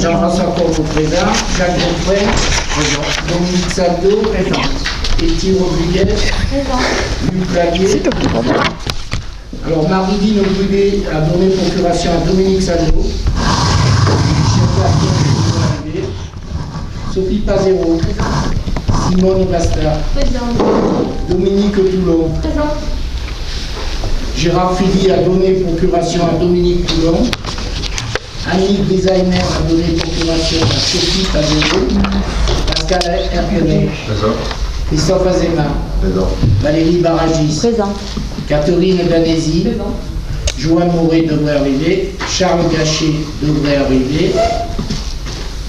Jean-François Corbeau présent, Jacques Beaufray, présent, Dominique Saldo, présent, Étienne Rodriguez, présent, Luc Clavier. Alors, Marie-Dine Brûlé a donné procuration à Dominique Saldo, Sophie Pazero, Simone Bastard, Dominique Toulon, présent. Gérard Philly a donné procuration à Dominique Toulon. Annick Designer a donné procuration à Sophie Pazero. Pascal Herpenet, présent. Christophe Azema, présent. Valérie Baragis, présent. Catherine Danesi, présent. Joanne Moret devrait arriver. Charles Gachet devrait arriver.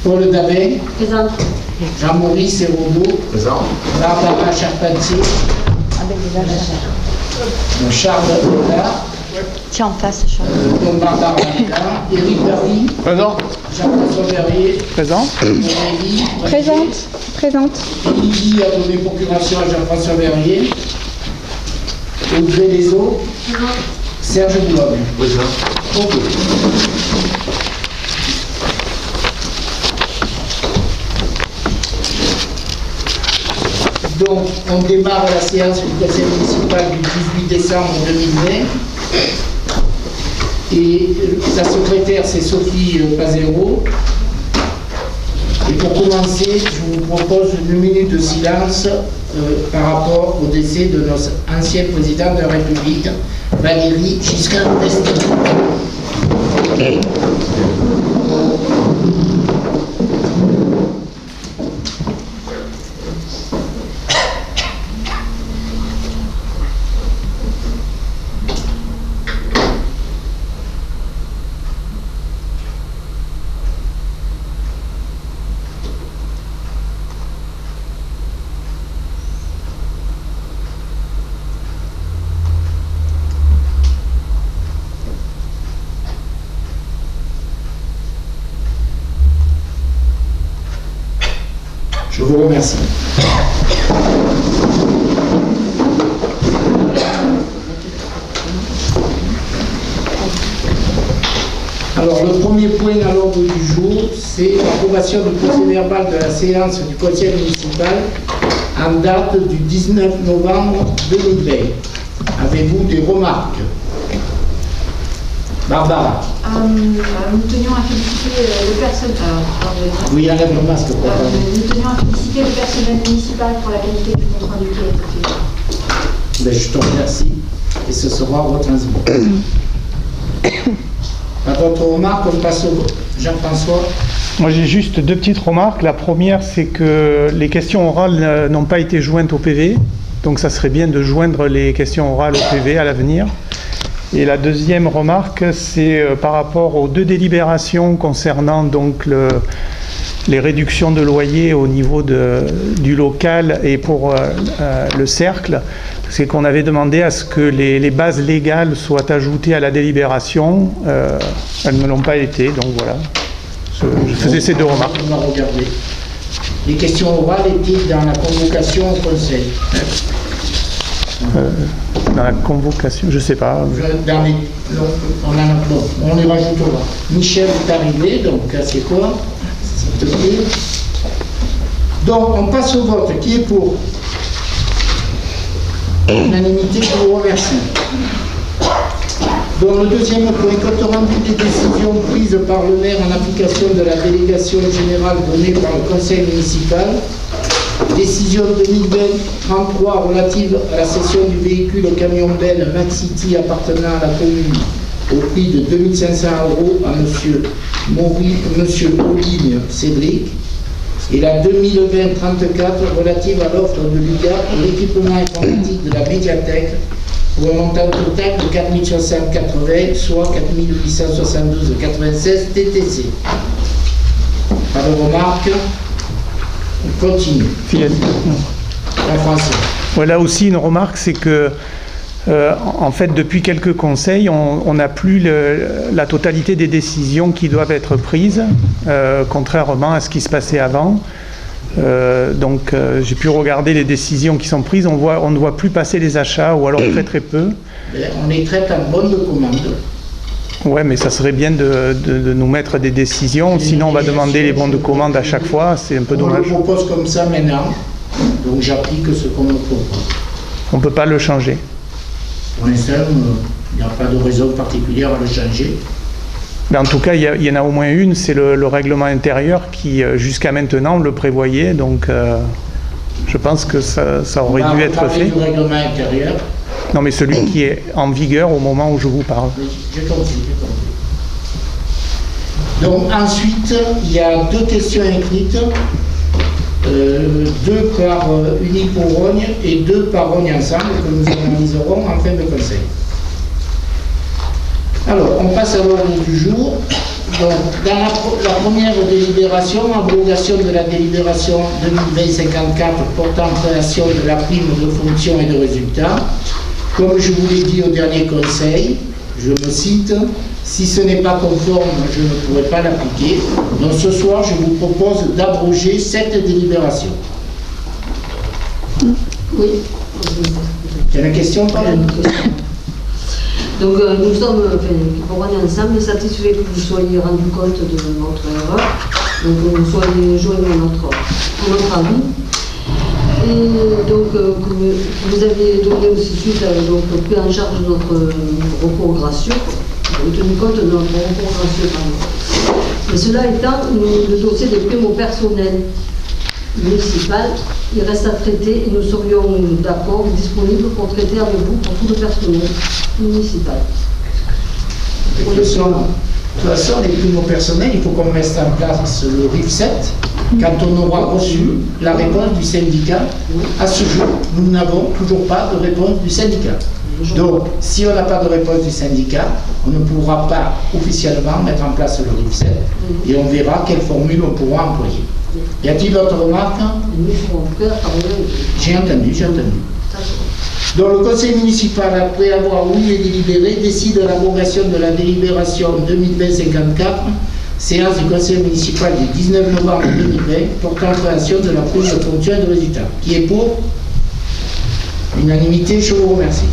Paul Dabin, présent. Jean-Maurice Hérodeau, présent. Barbara Charpentier, avec des achats. Charles Hollard, tiens en face, Charles. Donc Barbara Hollard, Éric Darry, présent. Jean-François Verrier, présent. Aurélie, présente. Émilie a donné procuration à Jean-François Verrier. Audrey Leso, présent. Serge Boulogne, présent. Donc, on démarre la séance du conseil municipal du 18 décembre 2020. Et sa secrétaire, c'est Sophie Pazero. Et pour commencer, je vous propose une minute de silence par rapport au décès de notre ancien président de la République, Valéry Giscard d'Estaing. Je vous remercie. Alors, le premier point à l'ordre du jour, c'est l'approbation du procès verbal de la séance du conseil municipal en date du 19 novembre 2020. Avez-vous des remarques? Barbara. Nous tenions à féliciter le personnel. Oui, enlève le masque. Nous tenions à féliciter le personnel municipal pour la qualité du compte rendu qui a été fait. Ben, je te remercie et ce sera retransmis. Pas d'autres remarques, on passe au Jean-François. Moi j'ai juste deux petites remarques. La première, c'est que les questions orales n'ont pas été jointes au PV, donc ça serait bien de joindre les questions orales au PV à l'avenir. Et la deuxième remarque, c'est par rapport aux deux délibérations concernant donc les réductions de loyer au niveau du local et pour le cercle, c'est qu'on avait demandé à ce que les bases légales soient ajoutées à la délibération. Elles ne l'ont pas été, donc voilà. Je faisais ces deux remarques. On va regarder. Les questions orales étaient dans la convocation au conseil. Dans la convocation, je ne sais pas. On les rajoutera. Michel est arrivé, donc c'est quoi? S'il te plaît. Donc on passe au vote. Qui est pour? Unanimité, je vous remercie. Donc le deuxième point, compte rendu des décisions prises par le maire en application de la délégation générale donnée par le conseil municipal. Décision 2020-33 relative à la cession du véhicule au camion Ben Maxity appartenant à la commune au prix de 2500 € à monsieur Oligne Cédric. Et la 2020-34 relative à l'offre de l'UGA pour l'équipement informatique de la médiathèque pour un montant total de 4680, soit 4872,96 TTC. Pas de remarques? On continue. En français. Voilà aussi une remarque, c'est que en fait, depuis quelques conseils, on n'a plus la totalité des décisions qui doivent être prises, contrairement à ce qui se passait avant. Donc, j'ai pu regarder les décisions qui sont prises. On ne voit plus passer les achats, ou alors très très peu. On les traite en bonne de commande. Ouais, mais ça serait bien de nous mettre des décisions, sinon on va demander les bons de commande à chaque fois, c'est un peu dommage. On le propose comme ça maintenant, donc j'applique ce qu'on me propose. On ne peut pas le changer. Pour l'instant, il n'y a pas de raison particulière à le changer. Mais en tout cas, il y en a au moins une, c'est le règlement intérieur qui, jusqu'à maintenant, le prévoyait, donc je pense que ça aurait dû être fait. Du règlement intérieur. Non, mais celui qui est en vigueur au moment où je vous parle. J'ai compris. Donc ensuite, il y a deux questions écrites, deux par Unique pour Rognes et deux par Rognes ensemble, que nous analyserons en fin de conseil. Alors, on passe à l'ordre du jour. Donc, dans la première délibération, abrogation de la délibération 2020-54 portant création de la prime de fonction et de résultats. Comme je vous l'ai dit au dernier conseil, je me cite, si ce n'est pas conforme, je ne pourrai pas l'appliquer. Donc ce soir, je vous propose d'abroger cette délibération. Oui. Il y a une question, pardon? Donc nous sommes, pour Rognes ensemble, satisfaits que vous soyez rendu compte de notre erreur, donc vous soyez joignés notre avis. Et donc que vous avez donné aussi suite donc pris en charge de notre reprogramation, tenu compte de notre reprogramation. Mais cela étant, le dossier des primes au personnel municipal, il reste à traiter et nous serions d'accord et disponibles pour traiter avec vous pour tout le personnel municipal. De toute façon, les primes au personnel, il faut qu'on mette en place le RIF 7 quand on aura reçu la réponse du syndicat. À ce jour, nous n'avons toujours pas de réponse du syndicat. Donc, si on n'a pas de réponse du syndicat, on ne pourra pas officiellement mettre en place le RIF 7 et on verra quelle formule on pourra employer. Y a-t-il d'autres remarques? J'ai entendu. Donc le conseil municipal, après avoir ouï et délibéré, décide de l'abrogation de la délibération 2020-54, séance du conseil municipal du 19 novembre 2020, portant création de la prime de fonction et de résultats. Qui est pour? Unanimité, je vous remercie.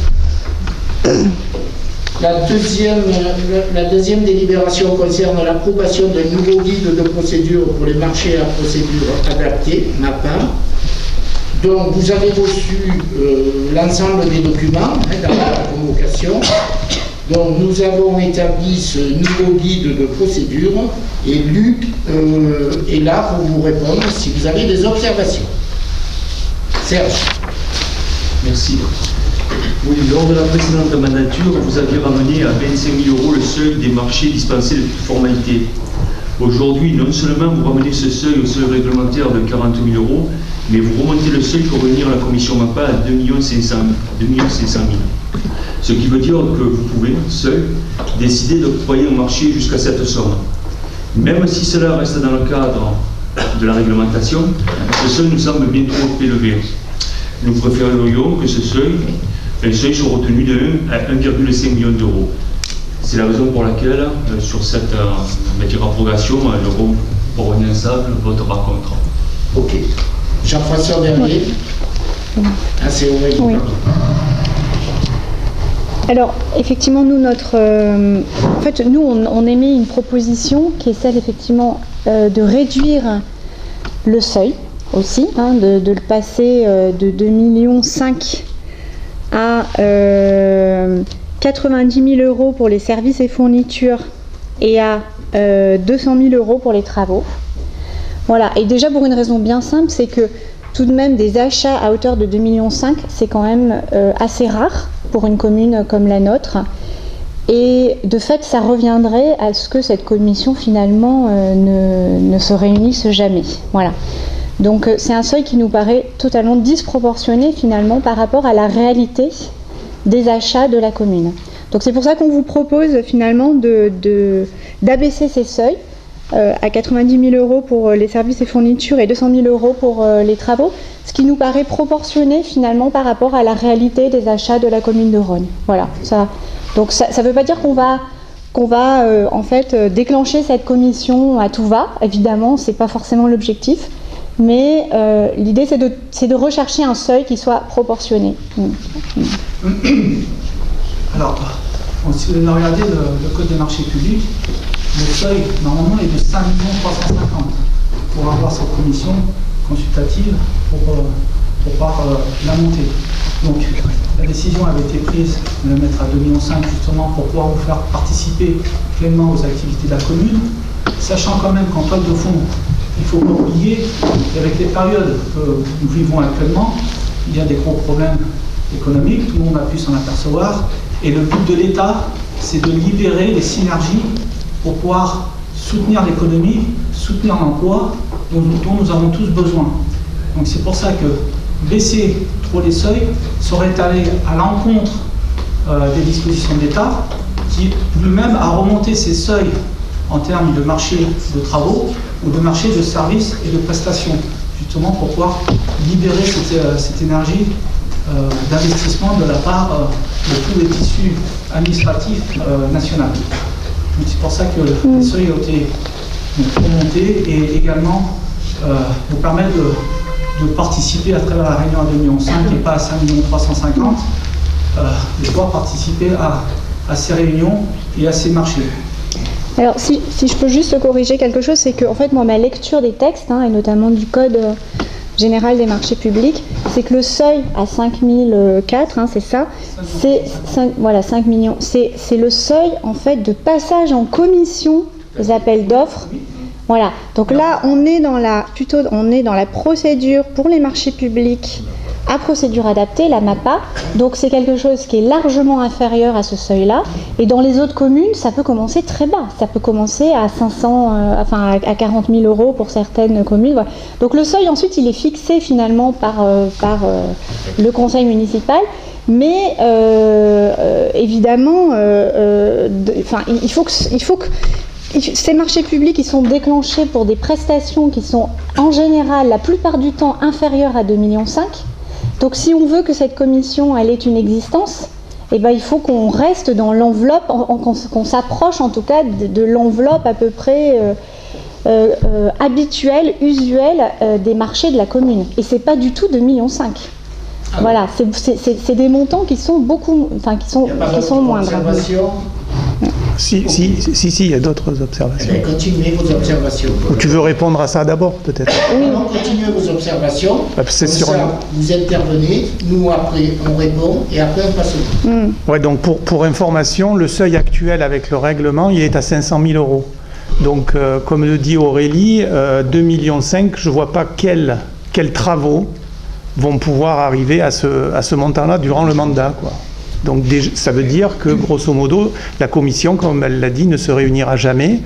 La deuxième délibération concerne l'approbation d'un nouveau guide de procédure pour les marchés à procédure adaptée, MAPA. Donc, vous avez reçu l'ensemble des documents dans la convocation. Donc, nous avons établi ce nouveau guide de procédure et Luc est là pour vous répondre si vous avez des observations. Serge. Merci. Oui, lors de la précédente mandature, vous aviez ramené à 25 000 € le seuil des marchés dispensés de toute formalité. Aujourd'hui, non seulement vous ramenez ce seuil au seuil réglementaire de 40 000 €, mais vous remontez le seuil pour revenir à la commission MAPA à 2 500 000. Ce qui veut dire que vous pouvez, seul, décider d'octroyer un marché jusqu'à cette somme. Même si cela reste dans le cadre de la réglementation, ce seuil nous semble bien trop élevé. Nous préférerions que ce seuil soit retenu de 1 à 1,5 million d'euros. C'est la raison pour laquelle, sur cette abrogation, le groupe Rognes ensemble votera contre. Ok. Jean-François Bernier. C'est horrible. Oui. Alors, effectivement, nous, on émet une proposition qui est celle, effectivement, de réduire le seuil aussi, de le passer de 2,5 millions à 90 000 € pour les services et fournitures et à 200 000 € pour les travaux. Voilà, et déjà pour une raison bien simple, c'est que tout de même des achats à hauteur de 2,5 millions, c'est quand même assez rare pour une commune comme la nôtre. Et de fait, ça reviendrait à ce que cette commission finalement ne se réunisse jamais. Voilà. Donc c'est un seuil qui nous paraît totalement disproportionné finalement par rapport à la réalité des achats de la commune. Donc c'est pour ça qu'on vous propose finalement d'abaisser ces seuils à 90 000 € pour les services et fournitures et 200 000 € pour les travaux, ce qui nous paraît proportionné finalement par rapport à la réalité des achats de la commune de Rognes. Voilà. Donc ça ne veut pas dire qu'on va en fait déclencher cette commission à tout va. Évidemment, c'est pas forcément l'objectif. Mais l'idée, c'est de rechercher un seuil qui soit proportionné. Alors, Donc, si vous regardez le code des marchés publics, le seuil, normalement, est de 5 350 pour avoir cette commission consultative pour pouvoir la monter. Donc, la décision avait été prise de la mettre à 2,5 millions justement pour pouvoir vous faire participer pleinement aux activités de la commune, sachant quand même qu'en toile de fond, il ne faut pas oublier qu'avec les périodes que nous vivons actuellement, il y a des gros problèmes économiques, tout le monde a pu s'en apercevoir, et le but de l'État, c'est de libérer les synergies pour pouvoir soutenir l'économie, soutenir l'emploi dont nous avons tous besoin. Donc c'est pour ça que baisser trop les seuils serait aller à l'encontre des dispositions de l'État, qui lui-même a remonté ses seuils en termes de marché de travaux ou de marché de services et de prestations, justement pour pouvoir libérer cette énergie d'investissement de la part de tous les tissus administratifs nationaux. Donc c'est pour ça que les seuils ont été remontés et également vous permettent de participer à travers la réunion à 2,5 millions et pas à 5 350 000, de pouvoir participer à ces réunions et à ces marchés. Alors, si je peux juste corriger quelque chose, c'est que, en fait, moi, ma lecture des textes, et notamment du Code général des marchés publics, c'est que le seuil à 5004, c'est ça, c'est 5 millions. C'est le seuil, en fait, de passage en commission des appels d'offres. Voilà. Donc là, on est dans la procédure pour les marchés publics à procédure adaptée, la MAPA. Donc c'est quelque chose qui est largement inférieur à ce seuil-là. Et dans les autres communes, ça peut commencer très bas. Ça peut commencer à à 40 000 euros pour certaines communes. Voilà. Donc le seuil, ensuite, il est fixé finalement par le conseil municipal. Mais évidemment, il faut que ces marchés publics, ils sont déclenchés pour des prestations qui sont en général, la plupart du temps, inférieures à 2,5 millions. Donc si on veut que cette commission elle ait une existence, il faut qu'on reste dans l'enveloppe, qu'on s'approche en tout cas de l'enveloppe à peu près habituelle, usuelle des marchés de la commune. Et c'est pas du tout 2,5 millions. Voilà, c'est des montants qui sont qui sont moindres. Si, il y a d'autres observations. Continuez vos observations. Ou tu veux répondre à ça d'abord, peut-être? Oui. Non, continuez vos observations. Vous intervenez, nous après on répond et après on passe au bout. Ouais, donc pour information, le seuil actuel avec le règlement, il est à 500 000 euros. Donc, comme le dit Aurélie, 2,5 millions, je ne vois pas quels travaux vont pouvoir arriver à ce montant-là durant le mandat, quoi. Donc ça veut dire que, grosso modo, la commission, comme elle l'a dit, ne se réunira jamais.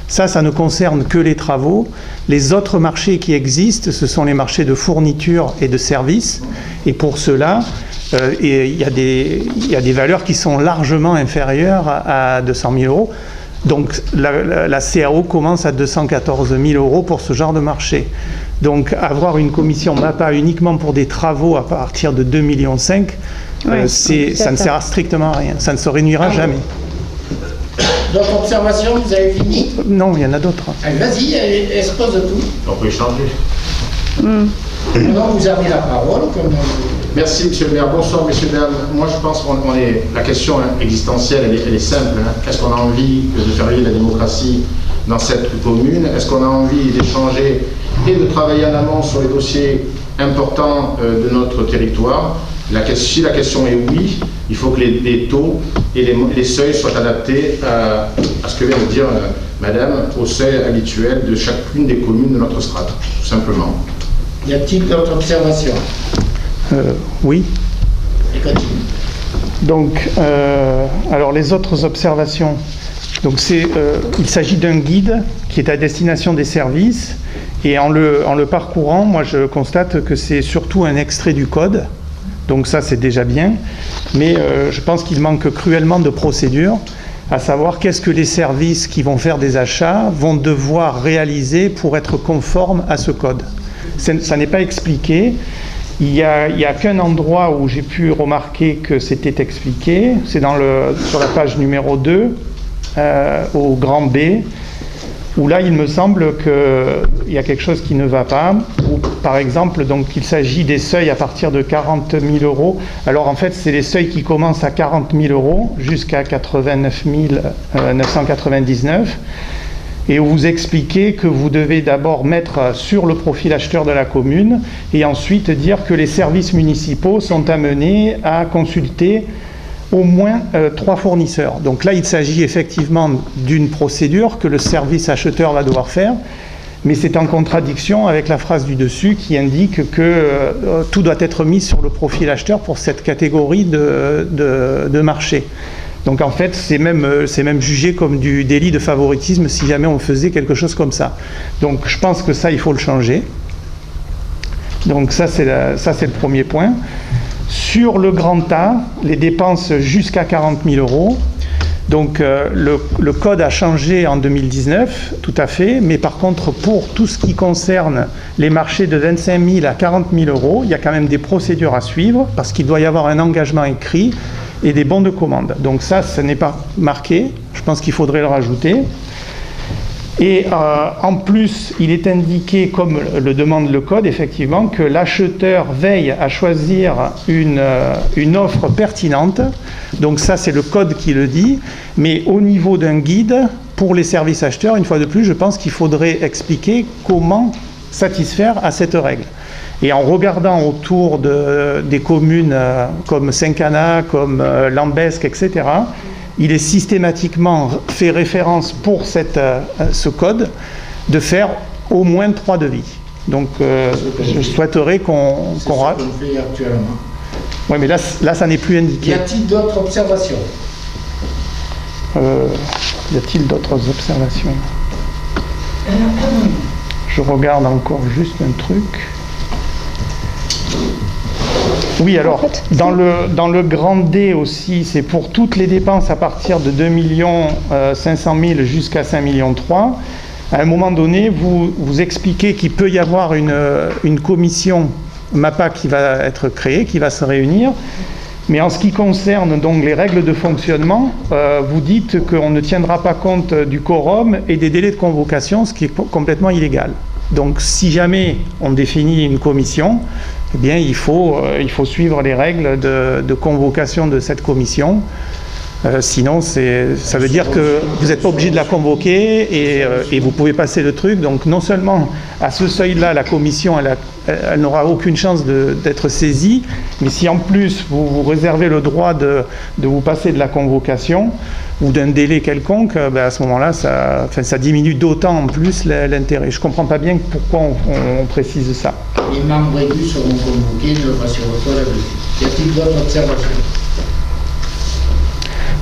Ça ne concerne que les travaux. Les autres marchés qui existent, ce sont les marchés de fourniture et de services. Et pour cela, il y a des valeurs qui sont largement inférieures à 200 000 euros. Donc la CAO commence à 214 000 euros pour ce genre de marché. Donc avoir une commission MAPA uniquement pour des travaux à partir de 2,5 millions, ça ne sert strictement à rien. Ça ne se réunira jamais. D'autres observations, vous avez fini? Non, il y en a d'autres. Vas-y, expose tout. On peut échanger. Maintenant, vous avez la parole. Merci, monsieur le maire. Bonsoir, messieurs, dames. Moi, je pense que la question existentielle, elle est simple. Est-ce qu'on a envie de faire vivre la démocratie dans cette commune? Est-ce qu'on a envie d'échanger et de travailler en amont sur les dossiers importants de notre territoire? Si la question est oui, il faut que les taux et les seuils soient adaptés à ce que vient de dire madame, au seuil habituel de chacune des communes de notre strate, tout simplement. Y a-t-il d'autres observations? Oui. Et continue. Donc, alors les autres observations. Donc il s'agit d'un guide qui est à destination des services, et en le parcourant, moi je constate que c'est surtout un extrait du code. Donc ça c'est déjà bien, mais je pense qu'il manque cruellement de procédure, à savoir qu'est-ce que les services qui vont faire des achats vont devoir réaliser pour être conformes à ce code. Ça n'est pas expliqué. Il y a qu'un endroit où j'ai pu remarquer que c'était expliqué, c'est sur la page numéro 2, au grand B, où là, il me semble qu'il y a quelque chose qui ne va pas. Ou, par exemple, donc, il s'agit des seuils à partir de 40 000 euros. Alors, en fait, c'est les seuils qui commencent à 40 000 euros jusqu'à 89 999. Et où vous expliquez que vous devez d'abord mettre sur le profil acheteur de la commune et ensuite dire que les services municipaux sont amenés à consulter au moins 3 fournisseurs. Donc là, il s'agit effectivement d'une procédure que le service acheteur va devoir faire, mais c'est en contradiction avec la phrase du dessus qui indique que tout doit être mis sur le profil acheteur pour cette catégorie de marché. Donc en fait, c'est même jugé comme du délit de favoritisme si jamais on faisait quelque chose comme ça. Donc je pense que ça, il faut le changer. Donc ça, c'est le premier point. Sur le grand A, les dépenses jusqu'à 40 000 euros. Donc le code a changé en 2019, tout à fait, mais par contre pour tout ce qui concerne les marchés de 25 000 à 40 000 euros, il y a quand même des procédures à suivre parce qu'il doit y avoir un engagement écrit et des bons de commande. Donc ça n'est pas marqué, je pense qu'il faudrait le rajouter. Et en plus, il est indiqué, comme le demande le code, effectivement, que l'acheteur veille à choisir une offre pertinente. Donc ça, c'est le code qui le dit. Mais au niveau d'un guide, pour les services acheteurs, une fois de plus, je pense qu'il faudrait expliquer comment satisfaire à cette règle. Et en regardant autour des communes comme Saint-Cana, comme Lambesc, etc., il est systématiquement fait référence pour ce code de faire au moins 3 devis. Donc je souhaiterais qu'on C'est ce qu'on fait actuellement. Oui, mais là, ça n'est plus indiqué. Y a-t-il d'autres observations? Y a-t-il d'autres observations? Je regarde encore juste un truc. Oui, alors, en fait, dans le grand D aussi, c'est pour toutes les dépenses à partir de 2 500 000 jusqu'à 5 millions 3. À un moment donné, vous expliquez qu'il peut y avoir une commission MAPA qui va être créée, qui va se réunir. Mais en ce qui concerne donc les règles de fonctionnement, vous dites qu'on ne tiendra pas compte du quorum et des délais de convocation, ce qui est complètement illégal. Donc si jamais on définit une commission, eh bien il faut suivre les règles de convocation de cette commission. Sinon, ça veut dire que vous n'êtes pas obligé de la convoquer et vous pouvez passer le truc. Donc non seulement à ce seuil-là, la commission, elle n'aura aucune chance d'être saisie, mais si en plus vous réservez le droit de vous passer de la convocation ou d'un délai quelconque, ben à ce moment-là, ça diminue d'autant en plus l'intérêt. Je ne comprends pas bien pourquoi on précise ça. Les membres élus seront convoqués, ne rassurez pas là-dessus. Y a-t-il d'autres observations?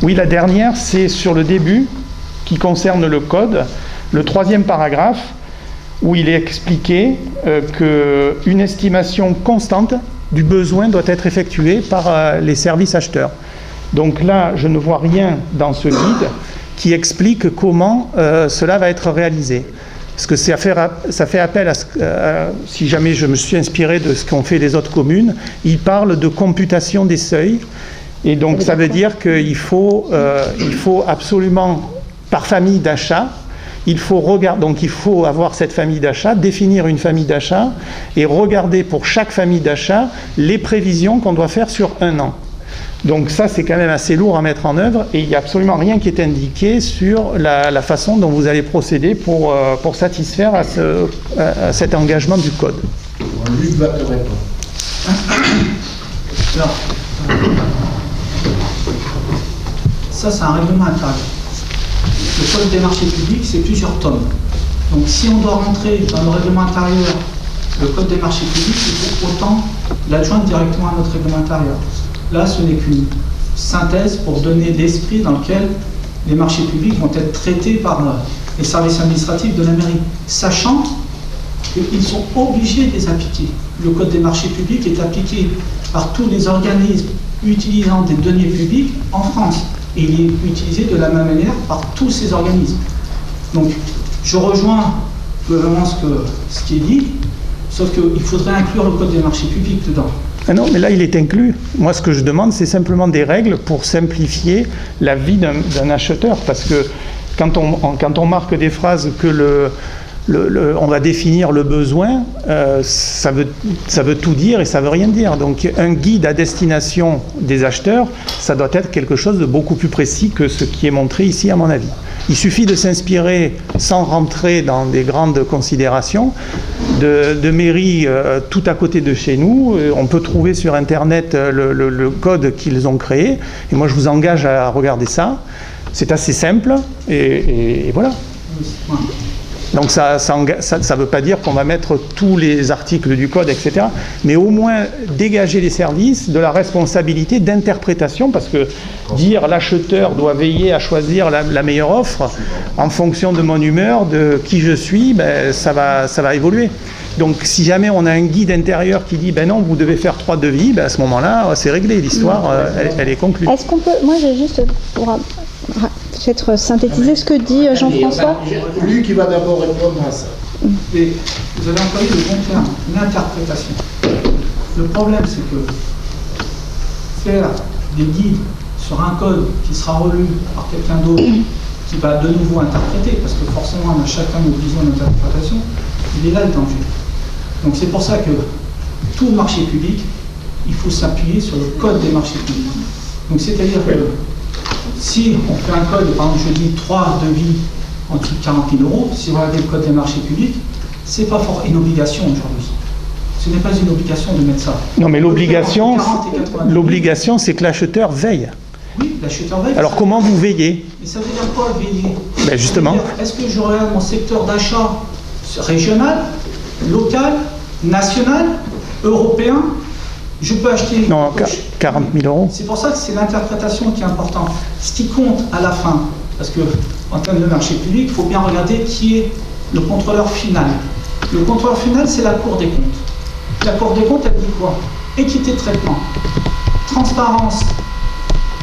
Oui, la dernière, c'est sur le début, qui concerne le code, le 3e paragraphe, où il est expliqué qu'une estimation constante du besoin doit être effectuée par les services acheteurs. Donc là, je ne vois rien dans ce guide qui explique comment cela va être réalisé. Parce que ça fait appel à si jamais je me suis inspiré de ce qu'ont fait les autres communes, il parle de computation des seuils. Et donc ça veut dire qu'il faut absolument, par famille d'achat, il faut avoir cette famille d'achat, définir une famille d'achat et regarder pour chaque famille d'achat les prévisions qu'on doit faire sur un an. Donc ça, c'est quand même assez lourd à mettre en œuvre et il n'y a absolument rien qui est indiqué sur la façon dont vous allez procéder pour satisfaire à cet engagement du code. Luc va te répondre. Alors, ça, c'est un règlement intérieur. Le code des marchés publics, c'est plusieurs tomes. Donc, si on doit rentrer dans le règlement intérieur, le code des marchés publics, il faut autant l'adjoindre directement à notre règlement intérieur. Là, ce n'est qu'une synthèse pour donner l'esprit dans lequel les marchés publics vont être traités par les services administratifs de la mairie, sachant qu'ils sont obligés de les appliquer. Le code des marchés publics est appliqué par tous les organismes utilisant des deniers publics en France. Et il est utilisé de la même manière par tous ces organismes. Donc, je rejoins vraiment ce qui est dit, sauf qu'il faudrait inclure le code des marchés publics dedans. Ah non, mais là, il est inclus. Moi, ce que je demande, c'est simplement des règles pour simplifier la vie d'un acheteur. Parce que quand on marque des phrases que on va définir le besoin, ça veut tout dire et ça veut rien dire. Donc un guide à destination des acheteurs, ça doit être quelque chose de beaucoup plus précis que ce qui est montré ici à mon avis. Il suffit de s'inspirer, sans rentrer dans des grandes considérations, de mairies tout à côté de chez nous. On peut trouver sur Internet le code qu'ils ont créé. Et moi, je vous engage à regarder ça. C'est assez simple. Et voilà. Donc ça ne veut pas dire qu'on va mettre tous les articles du code, etc. Mais au moins dégager les services de la responsabilité d'interprétation, parce que dire l'acheteur doit veiller à choisir la meilleure offre en fonction de mon humeur, de qui je suis, ben, ça va évoluer. Donc si jamais on a un guide intérieur qui dit ben non, vous devez faire 3 devis, ben à ce moment-là, c'est réglé, l'histoire elle est conclue. Est-ce qu'on peut, moi j'ai juste pour peut-être synthétiser ce que dit Jean-François. Lui qui va d'abord répondre à ça. Et vous avez employé le bon terme, l'interprétation. Le problème, c'est que faire des guides sur un code qui sera relu par quelqu'un d'autre, qui va de nouveau interpréter, parce que forcément on a chacun une vision d'interprétation, il est là le danger. Donc c'est pour ça que tout marché public, il faut s'appuyer sur le code des marchés publics. Donc c'est-à-dire que si on fait un code, par exemple je dis 3 devis en dessous de 40 000 €, si vous regardez le code des marchés publics, ce n'est pas une obligation aujourd'hui. Ce n'est pas une obligation de mettre ça. Non mais l'obligation, c'est que l'acheteur veille. Oui, l'acheteur veille. Alors comment vous veillez? Et ça veut dire quoi, veiller? Ben justement. Est-ce que je regarde mon secteur d'achat régional, local, national, européen? Je peux acheter... Non, 40 000 €. C'est pour ça que c'est l'interprétation qui est importante. Ce qui compte à la fin, parce que en termes de marché public, il faut bien regarder qui est le contrôleur final. Le contrôleur final, c'est la Cour des comptes. La Cour des comptes, elle dit quoi? Équité de traitement, transparence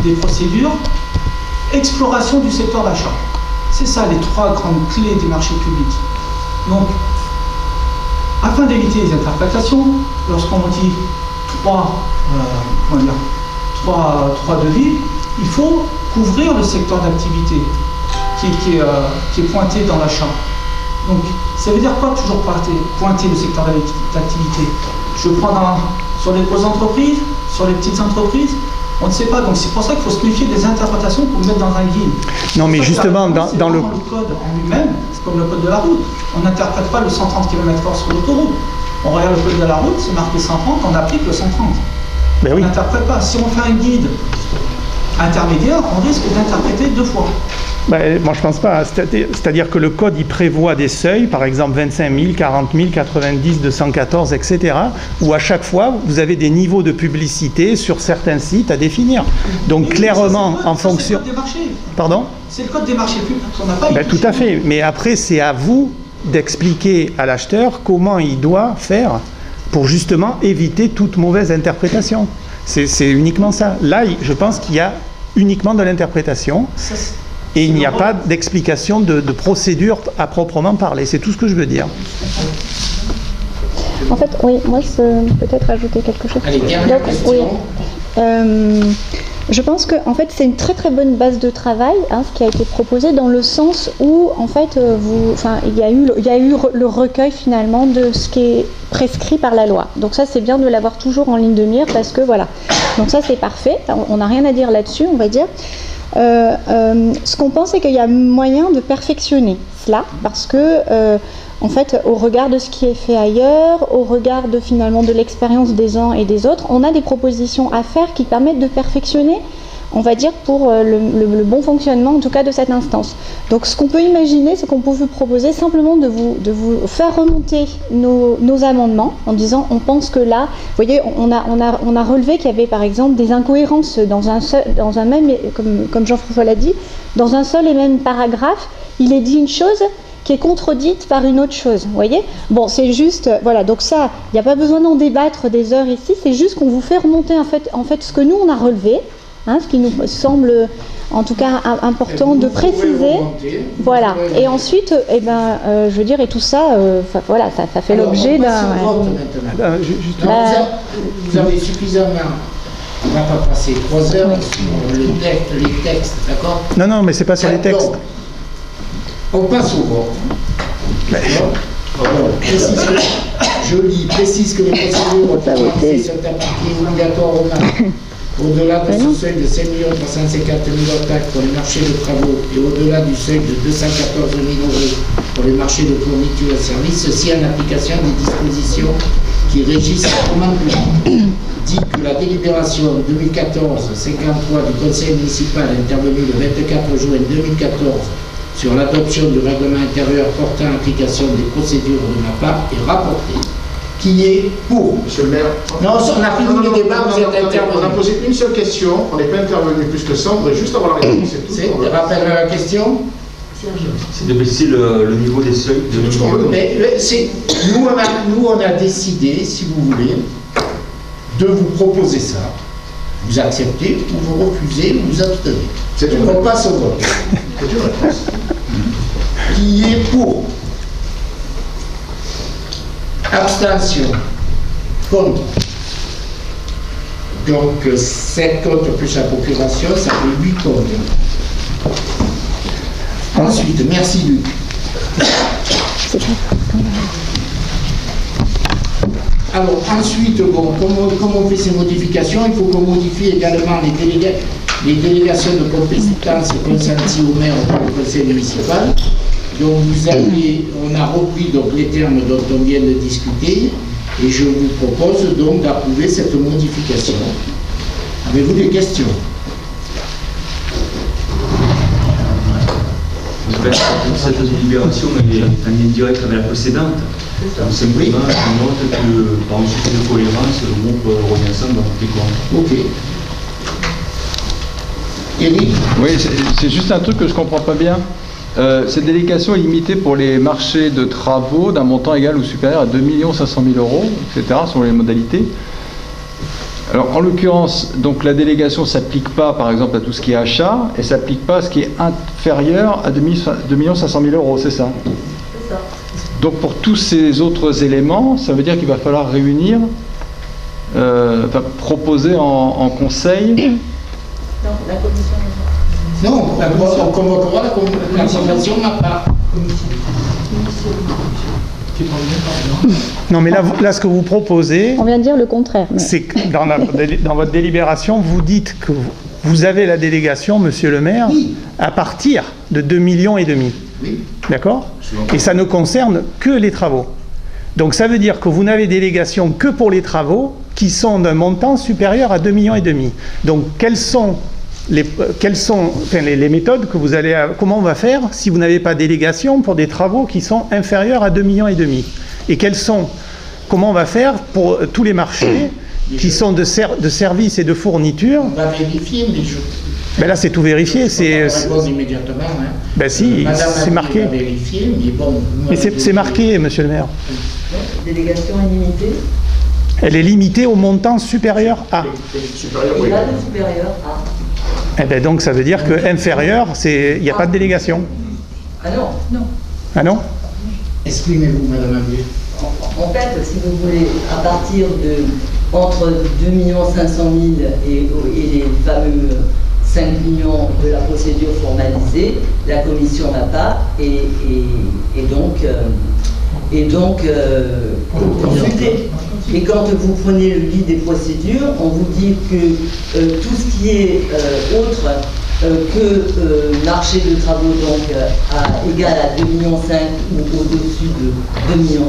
des procédures, exploration du secteur d'achat. C'est ça les 3 grandes clés des marchés publics. Donc, afin d'éviter les interprétations, lorsqu'on dit 3 devis, il faut couvrir le secteur d'activité qui est pointé dans l'achat. Donc, ça veut dire quoi toujours pointer le secteur d'activité? Je prends sur les grosses entreprises, sur les petites entreprises, on ne sait pas. Donc, c'est pour ça qu'il faut se méfier des interprétations pour mettre dans un guide. Non, mais justement, dans le code en lui-même, c'est comme le code de la route. On n'interprète pas le 130 km/h sur l'autoroute. On regarde le code de la route, c'est marqué 130, on applique le 130. Ben oui. On n'interprète pas. Si on fait un guide intermédiaire, on risque d'interpréter 2 fois. Ben, moi je pense pas. C'est-à-dire que le code il prévoit des seuils, par exemple 25 000, 40 000, 90, 214, etc. où à chaque fois vous avez des niveaux de publicité sur certains sites à définir. Donc clairement en fonction... C'est le code des marchés. Pardon? C'est le code des marchés publics qu'on n'a pas. Ben, tout à fait. Mais après c'est à vous d'expliquer à l'acheteur comment il doit faire pour justement éviter toute mauvaise interprétation. C'est uniquement ça. Là, je pense qu'il y a uniquement de l'interprétation et il n'y a pas d'explication de procédure à proprement parler. C'est tout ce que je veux dire. En fait, oui, moi je peux peut-être ajouter quelque chose. Allez, dernière question. Oui. Je pense que en fait c'est une très très bonne base de travail, ce qui a été proposé dans le sens où en fait il y a eu le recueil finalement de ce qui est prescrit par la loi. Donc ça c'est bien de l'avoir toujours en ligne de mire parce que voilà. Donc ça c'est parfait. On n'a rien à dire là-dessus, on va dire. Ce qu'on pense c'est qu'il y a moyen de perfectionner cela parce que en fait, au regard de ce qui est fait ailleurs, au regard de finalement de l'expérience des uns et des autres, on a des propositions à faire qui permettent de perfectionner, on va dire, pour le bon fonctionnement, en tout cas, de cette instance. Donc, ce qu'on peut imaginer, c'est qu'on peut vous proposer simplement de vous faire remonter nos amendements en disant, on pense que là, vous voyez, on a relevé qu'il y avait, par exemple, des incohérences dans un même, comme Jean-François l'a dit, dans un seul et même paragraphe, il est dit une chose qui est contredite par une autre chose, vous voyez? Bon, c'est juste, voilà, donc ça, il n'y a pas besoin d'en débattre des heures ici, c'est juste qu'on vous fait remonter en fait ce que nous on a relevé, ce qui nous semble en tout cas important de préciser, voilà, et ensuite, je veux dire, et tout ça, voilà, ça fait l'objet d'un... Vous avez suffisamment... On ne va pas passer 3 heures sur les textes, d'accord? Non, mais c'est pas sur les textes. On passe au vote. D'accord. Alors, précise que les procédures sont appliquées obligatoires aux marques au-delà de ce seuil de 5 350 000 OTAC pour les marchés de travaux et au-delà du seuil de 214 000 euros pour les marchés de fourniture et services, ceci en application des dispositions qui régissent le commandement. Dit que la délibération 2014-53 du Conseil municipal intervenue le 24 juin 2014 sur l'adoption du règlement intérieur portant application des procédures de MAPA est rapportée. Qui est pour? Monsieur le maire. Non, on a fini le débat, vous êtes intervenu. On a posé une seule question, on n'est pas intervenu plus que ça, on voudrait juste avoir la réponse, c'est tout. Rappelle la question. C'est de baisser le niveau des seuils. Nous, on a décidé, si vous voulez, de vous proposer ça. Vous acceptez ou vous refusez ou vous abstenez. On passe au vote. C'est une réponse. Qui est pour? Abstention. Contre. Donc 7 contre plus la procuration, ça fait 8 contre. Ensuite, merci Luc. Alors ensuite, bon, comme on fait ces modifications, il faut qu'on modifie également les délégations de compétences consenties au maire par le conseil municipal. Donc on a repris donc, les termes dont on vient de discuter et je vous propose donc d'approuver cette modification. Avez-vous des questions? Cette délibération est en lien direct avec la précédente. Donc simplement, je note que par un souci de cohérence, le groupe revient ensemble dans toutes les comptes. Ok. Eric? Oui, c'est juste un truc que je ne comprends pas bien. Cette délégation est limitée pour les marchés de travaux d'un montant égal ou supérieur à 2 500 000 euros, etc., selon les modalités. Alors, en l'occurrence, donc la délégation ne s'applique pas, par exemple, à tout ce qui est achat, et ne s'applique pas à ce qui est inférieur à 2 500 000 euros, c'est ça? C'est ça. Donc, pour tous ces autres éléments, ça veut dire qu'il va falloir réunir, proposer en conseil. Non, la commission. Non, on convoquera la convention MAPA. Non, mais là, ce que vous proposez, On vient de dire le contraire. mais- c'est que dans votre délibération, vous dites que vous avez la délégation, monsieur le maire, Oui. à partir de 2,5 millions. Oui. D'accord? Et ça ne concerne que les travaux. Donc ça veut dire que vous n'avez délégation que pour les travaux qui sont d'un montant supérieur à 2,5 millions. Donc quelles sont les méthodes que vous allez... Comment on va faire si vous n'avez pas délégation pour des travaux qui sont inférieurs à 2,5 millions? Et comment on va faire pour tous les marchés qui sont de services et de fournitures? On va vérifier, mais Ben là, c'est tout vérifié. C'est répondre immédiatement. Hein. Ben si, Madame c'est marqué. va vérifier, mais bon... Mais c'est marqué, monsieur le maire. Délégation illimitée. Elle est limitée au montant supérieur à. Supérieur, Et oui. là, le supérieur à. Eh ben donc ça veut dire que inférieur, il n'y a pas de délégation. Ah non, non. Ah non? Exprimez-vous, madame Abier. En fait, si vous voulez, à partir de entre 2 500 000 et les fameux 5 millions de la procédure formalisée, la commission n'a pas et donc consultée. Et quand vous prenez le guide des procédures, on vous dit que tout ce qui est autre que marché de travaux donc égal à 2,5 millions ou au-dessus de 2,5 millions,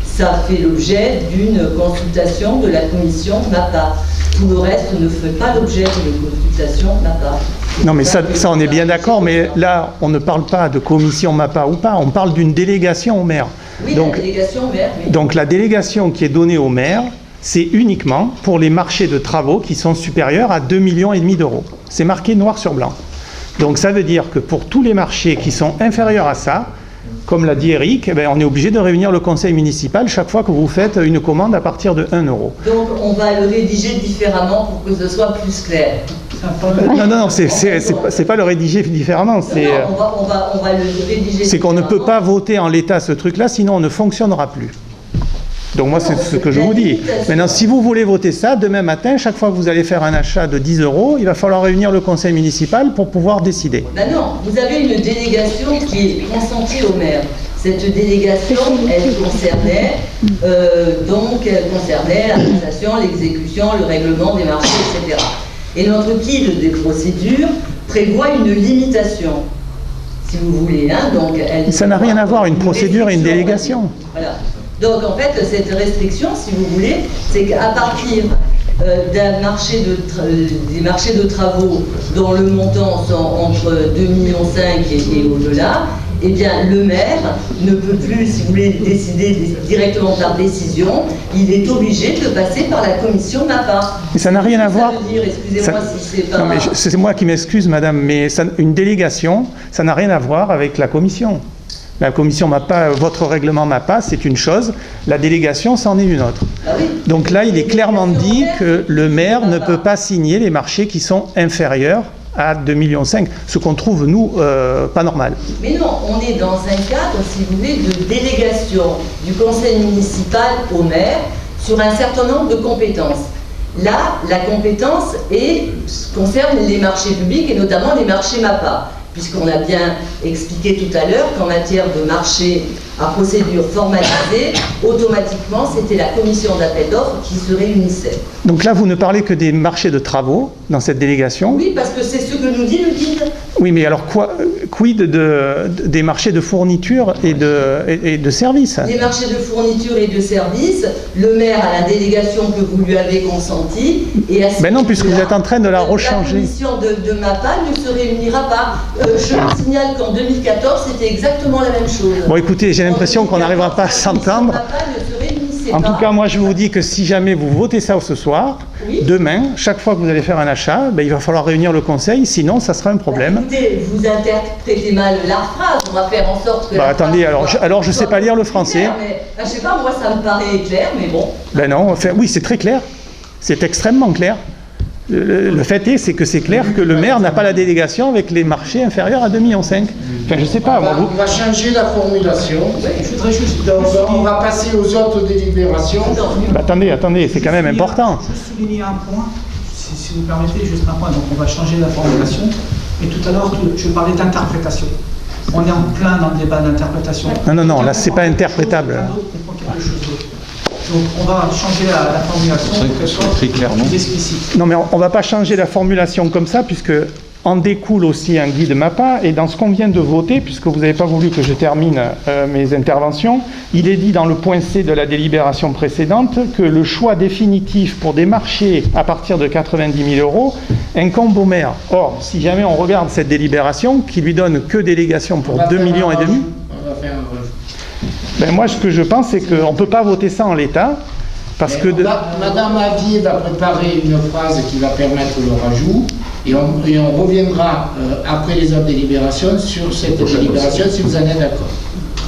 ça fait l'objet d'une consultation de la commission MAPA. Tout le reste ne fait pas l'objet d'une consultation MAPA. Non mais ça on est bien d'accord, mais là on ne parle pas de commission MAPA ou pas, on parle d'une délégation au maire. Oui, la délégation au maire. Oui. Donc la délégation qui est donnée au maire, c'est uniquement pour les marchés de travaux qui sont supérieurs à 2,5 millions d'euros. C'est marqué noir sur blanc. Donc ça veut dire que pour tous les marchés qui sont inférieurs à ça, comme l'a dit Eric, eh bien, on est obligé de réunir le conseil municipal chaque fois que vous faites une commande à partir de 1 euro. Donc on va le rédiger différemment pour que ce soit plus clair. Non, c'est pas le rédiger différemment. Non, on va le rédiger. C'est qu'on ne peut différemment. pas voter en l'état ce truc-là, sinon on ne fonctionnera plus. Donc moi, c'est Non, ce que c'est je la vous dis. limitation. Maintenant, si vous voulez voter ça, demain matin, chaque fois que vous allez faire un achat de 10 €, il va falloir réunir le conseil municipal pour pouvoir décider. Ben non, vous avez une délégation qui est consentie au maire. Cette délégation, elle concernait l'arrestation, l'exécution, le règlement des marchés, etc. Et notre guide des procédures prévoit une limitation, si vous voulez. Hein, donc Ça n'a rien à voir, une procédure et une délégation. Voilà. Donc en fait, cette restriction, si vous voulez, c'est qu'à partir des marchés de travaux dont le montant sont entre 2,5 millions et au-delà, eh bien le maire ne peut plus, si vous voulez, décider directement par décision, il est obligé de passer par la commission MAPA. Mais ça n'a rien à voir. Ça veut dire, excusez-moi si c'est pas... Non, mais c'est moi qui m'excuse, madame, mais une délégation, ça n'a rien à voir avec la commission. La commission MAPA, votre règlement MAPA, c'est une chose, la délégation, c'en est une autre. Ah oui. Donc là, il est clairement dit que le maire ne peut pas signer les marchés qui sont inférieurs à 2,5 millions, ce qu'on trouve, nous, pas normal. Mais non, on est dans un cadre, si vous voulez, de délégation du conseil municipal au maire sur un certain nombre de compétences. Là, la compétence concerne les marchés publics et notamment les marchés MAPA, puisqu'on a bien expliqué tout à l'heure qu'en matière de marché à procédure formalisée, automatiquement, c'était la commission d'appel d'offres qui se réunissait. Donc là, vous ne parlez que des marchés de travaux dans cette délégation. Oui, parce que c'est ce que nous dit le guide. Oui, mais alors quid des marchés de fourniture et de services? Les marchés de fourniture et de services, le maire a la délégation que vous lui avez consentie. Et à ce Ben non, puisque vous êtes en train de la rechanger. La commission de MAPA ne se réunira pas. Je vous signale qu'en 2014, c'était exactement la même chose. Bon, écoutez, j'ai l'impression qu'on n'arrivera pas à s'entendre. En tout cas, moi, je vous dis que si jamais vous votez ça ce soir, oui, demain, chaque fois que vous allez faire un achat, ben, il va falloir réunir le conseil, sinon ça sera un problème. Bah, écoutez, vous interprétez mal la phrase, on va faire en sorte que... Bah, attendez, alors je ne sais pas lire le français. Clair, mais, bah, je sais pas, moi ça me paraît clair, mais bon. Ben non, enfin, oui, c'est très clair. C'est extrêmement clair. Le fait est, c'est que c'est clair que le maire n'a pas la délégation avec les marchés inférieurs à 2,5 millions. Enfin, je sais pas. On va changer la formulation. Je voudrais juste... Donc, on va passer aux autres délibérations. Bah, attendez, c'est quand même important. Je vais souligner un point, si vous permettez, juste un point. Donc, on va changer la formulation. Et tout à l'heure, je parlais d'interprétation. On est en plein dans le débat d'interprétation. Non, là, c'est pas interprétable. Donc on va changer la formulation pour qu'elle soit très clair, non ? plus explicite. Non, mais on ne va pas changer la formulation comme ça, puisque en découle aussi un guide MAPA, et dans ce qu'on vient de voter, puisque vous n'avez pas voulu que je termine mes interventions, il est dit dans le point C de la délibération précédente que le choix définitif pour des marchés à partir de 90 000 € incombe au maire. Or, si jamais on regarde cette délibération, qui lui donne que délégation pour 2,5 millions, ben moi, ce que je pense, c'est qu'on ne peut pas voter ça en l'état, parce que... Madame Avier va préparer une phrase qui va permettre le rajout, et on reviendra après les autres délibérations sur cette délibération, si vous en êtes d'accord.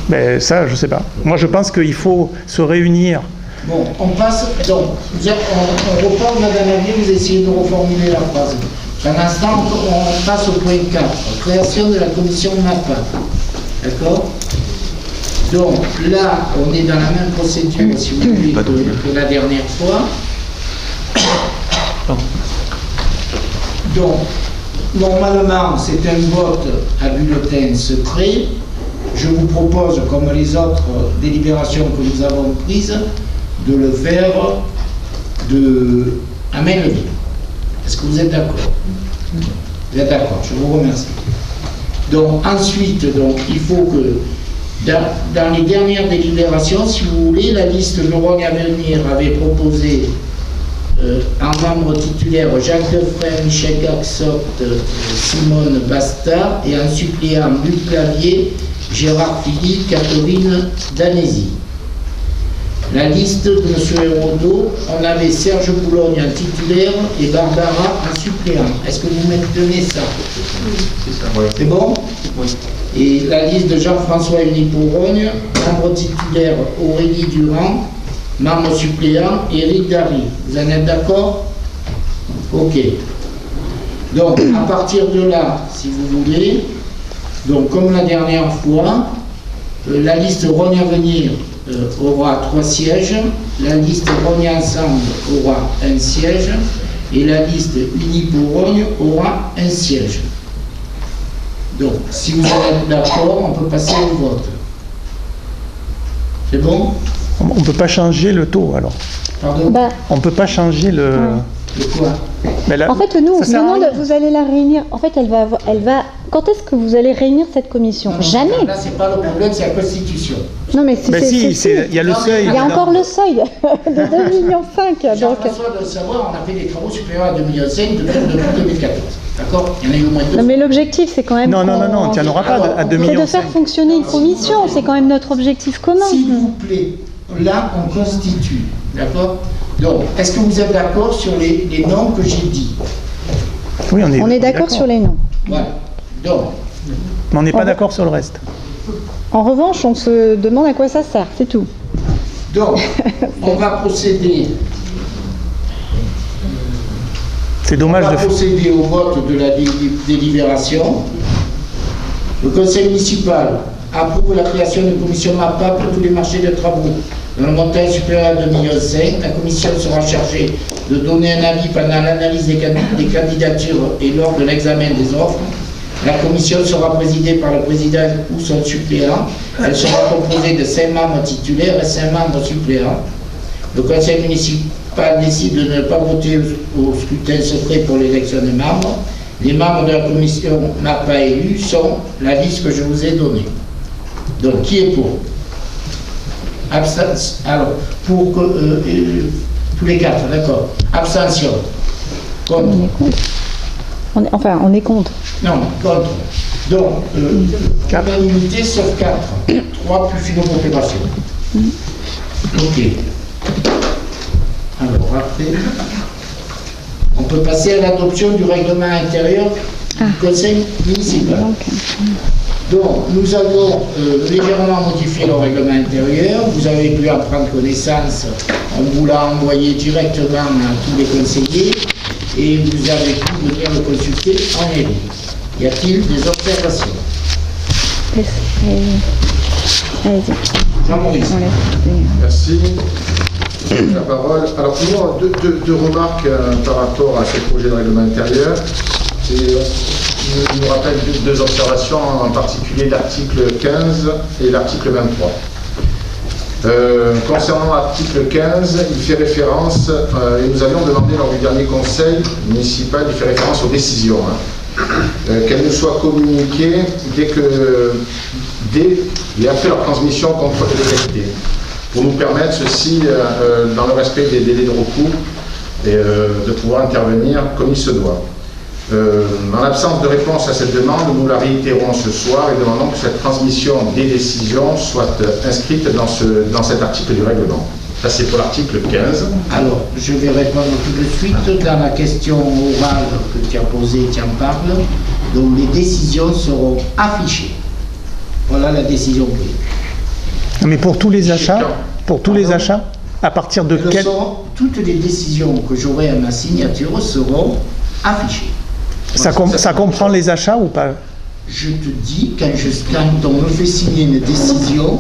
Ben ça, je ne sais pas. Moi, je pense qu'il faut se réunir. Bon, on passe... Donc, on reprend, Madame Avier, vous essayez de reformuler la phrase. Pour l'instant, on passe au point 4, création de la commission MAPA. D'accord ? Donc là, on est dans la même procédure, si vous voulez, que la dernière fois. Donc, normalement, c'est un vote à bulletin secret. Je vous propose, comme les autres délibérations que nous avons prises, de le faire à main levée. Est-ce que vous êtes d'accord ? Vous êtes d'accord, je vous remercie. Donc, ensuite, il faut que dans les dernières délibérations, si vous voulez, la liste de Rhône Avenir avait proposé en membre titulaire Jacques Defray, Michel Gaxot, Simone Bastard, et en suppléant Luc Clavier, Gérard Philippe, Catherine Danesi. La liste de M. Hérodeau, on avait Serge Boulogne en titulaire et Barbara en suppléant. Est-ce que vous maintenez ça? C'est ça, oui. C'est bon? Oui. Et la liste de Jean-François Unipourrogne, membre titulaire Aurélie Durand, membre suppléant Éric Dary. Vous en êtes d'accord? Ok. Donc, à partir de là, si vous voulez, donc comme la dernière fois, la liste Rhône Avenir aura 3 sièges, la liste Rogne Ensemble aura 1 siège, et la liste Unis pour Rogne aura 1 siège. Donc, si vous êtes d'accord, on peut passer au vote. C'est bon? On ne peut pas changer le taux, alors. Pardon? On ne peut pas changer le... De quoi? Mais là, En fait, nous, on ça se sert à demande, rien. vous allez la réunir. En fait, elle va. Quand est-ce que vous allez réunir cette commission? Jamais. Là, c'est pas le problème, c'est la Constitution. Non, mais c'est. Ben si, il y a le seuil. Il y a évidemment. encore le seuil de 2,5 millions. Donc, Jean-François doit le savoir, on a fait des travaux supérieurs à 2,5 millions depuis 2014. D'accord? Il y en a eu au moins 2. non, mais l'objectif, c'est quand même. Non, tu n'en auras pas à 2 C'est millions. de faire fonctionner une commission. C'est quand même notre objectif commun. S'il vous plaît, là, on constitue. D'accord? Donc, est-ce que vous êtes d'accord sur les noms que j'ai dit? Oui, On est d'accord sur les noms. Voilà. Donc, mais on n'est pas d'accord sur le reste. En revanche, on se demande à quoi ça sert. C'est tout. donc on va procéder. C'est On dommage va de faire. procéder au vote de la délibération. Le conseil municipal approuve la création d'une commission MAPA pour tous les marchés de travaux dans le montant supérieur à 2,5 millions. La commission sera chargée de donner un avis pendant l'analyse des candidatures et lors de l'examen des offres. La commission sera présidée par le président ou son suppléant. Elle sera composée de 5 membres titulaires et 5 membres suppléants. Le conseil municipal décide de ne pas voter au scrutin secret pour l'élection des membres. Les membres de la commission MAPA élus sont la liste que je vous ai donnée. Donc, qui est pour? Abstention. Alors, pour que, tous les 4, d'accord. Abstention. Contre. On est contre. Non, contre. Donc, unanimité sauf 4. 3 plus une proclamation. Ok. Alors, après, on peut passer à l'adoption du règlement intérieur du conseil municipal. Donc, nous avons légèrement modifié le règlement intérieur. Vous avez pu en prendre connaissance. On vous l'a envoyé directement à tous les conseillers et vous avez pu venir le consulter en ligne. Y a-t-il des observations? Allez-y. Jean-Maurice. Merci. La parole. Alors, moi, deux remarques par rapport à ce projet de règlement intérieur. Il nous rappelle deux observations, en particulier l'article 15 et l'article 23. Concernant l'article 15, il fait référence, et nous avions demandé lors du dernier conseil municipal, il fait référence aux décisions, qu'elles nous soient communiquées dès et après leur transmission contre l'égalité, pour nous permettre ceci, dans le respect des délais de recours, et de pouvoir intervenir comme il se doit. En l'absence de réponse à cette demande, nous la réitérons ce soir et demandons que cette transmission des décisions soit inscrite dans cet article du règlement. Ça, c'est pour l'article 15. Alors, je vais répondre tout de suite. Dans la question orale que tu as posée, tu en parles. Donc, les décisions seront affichées. Voilà la décision prise. Mais pour tous les achats, à partir de quel... Toutes les décisions que j'aurai à ma signature seront affichées. Ça comprend les achats ou pas? Je te dis, quand on me fait signer une décision,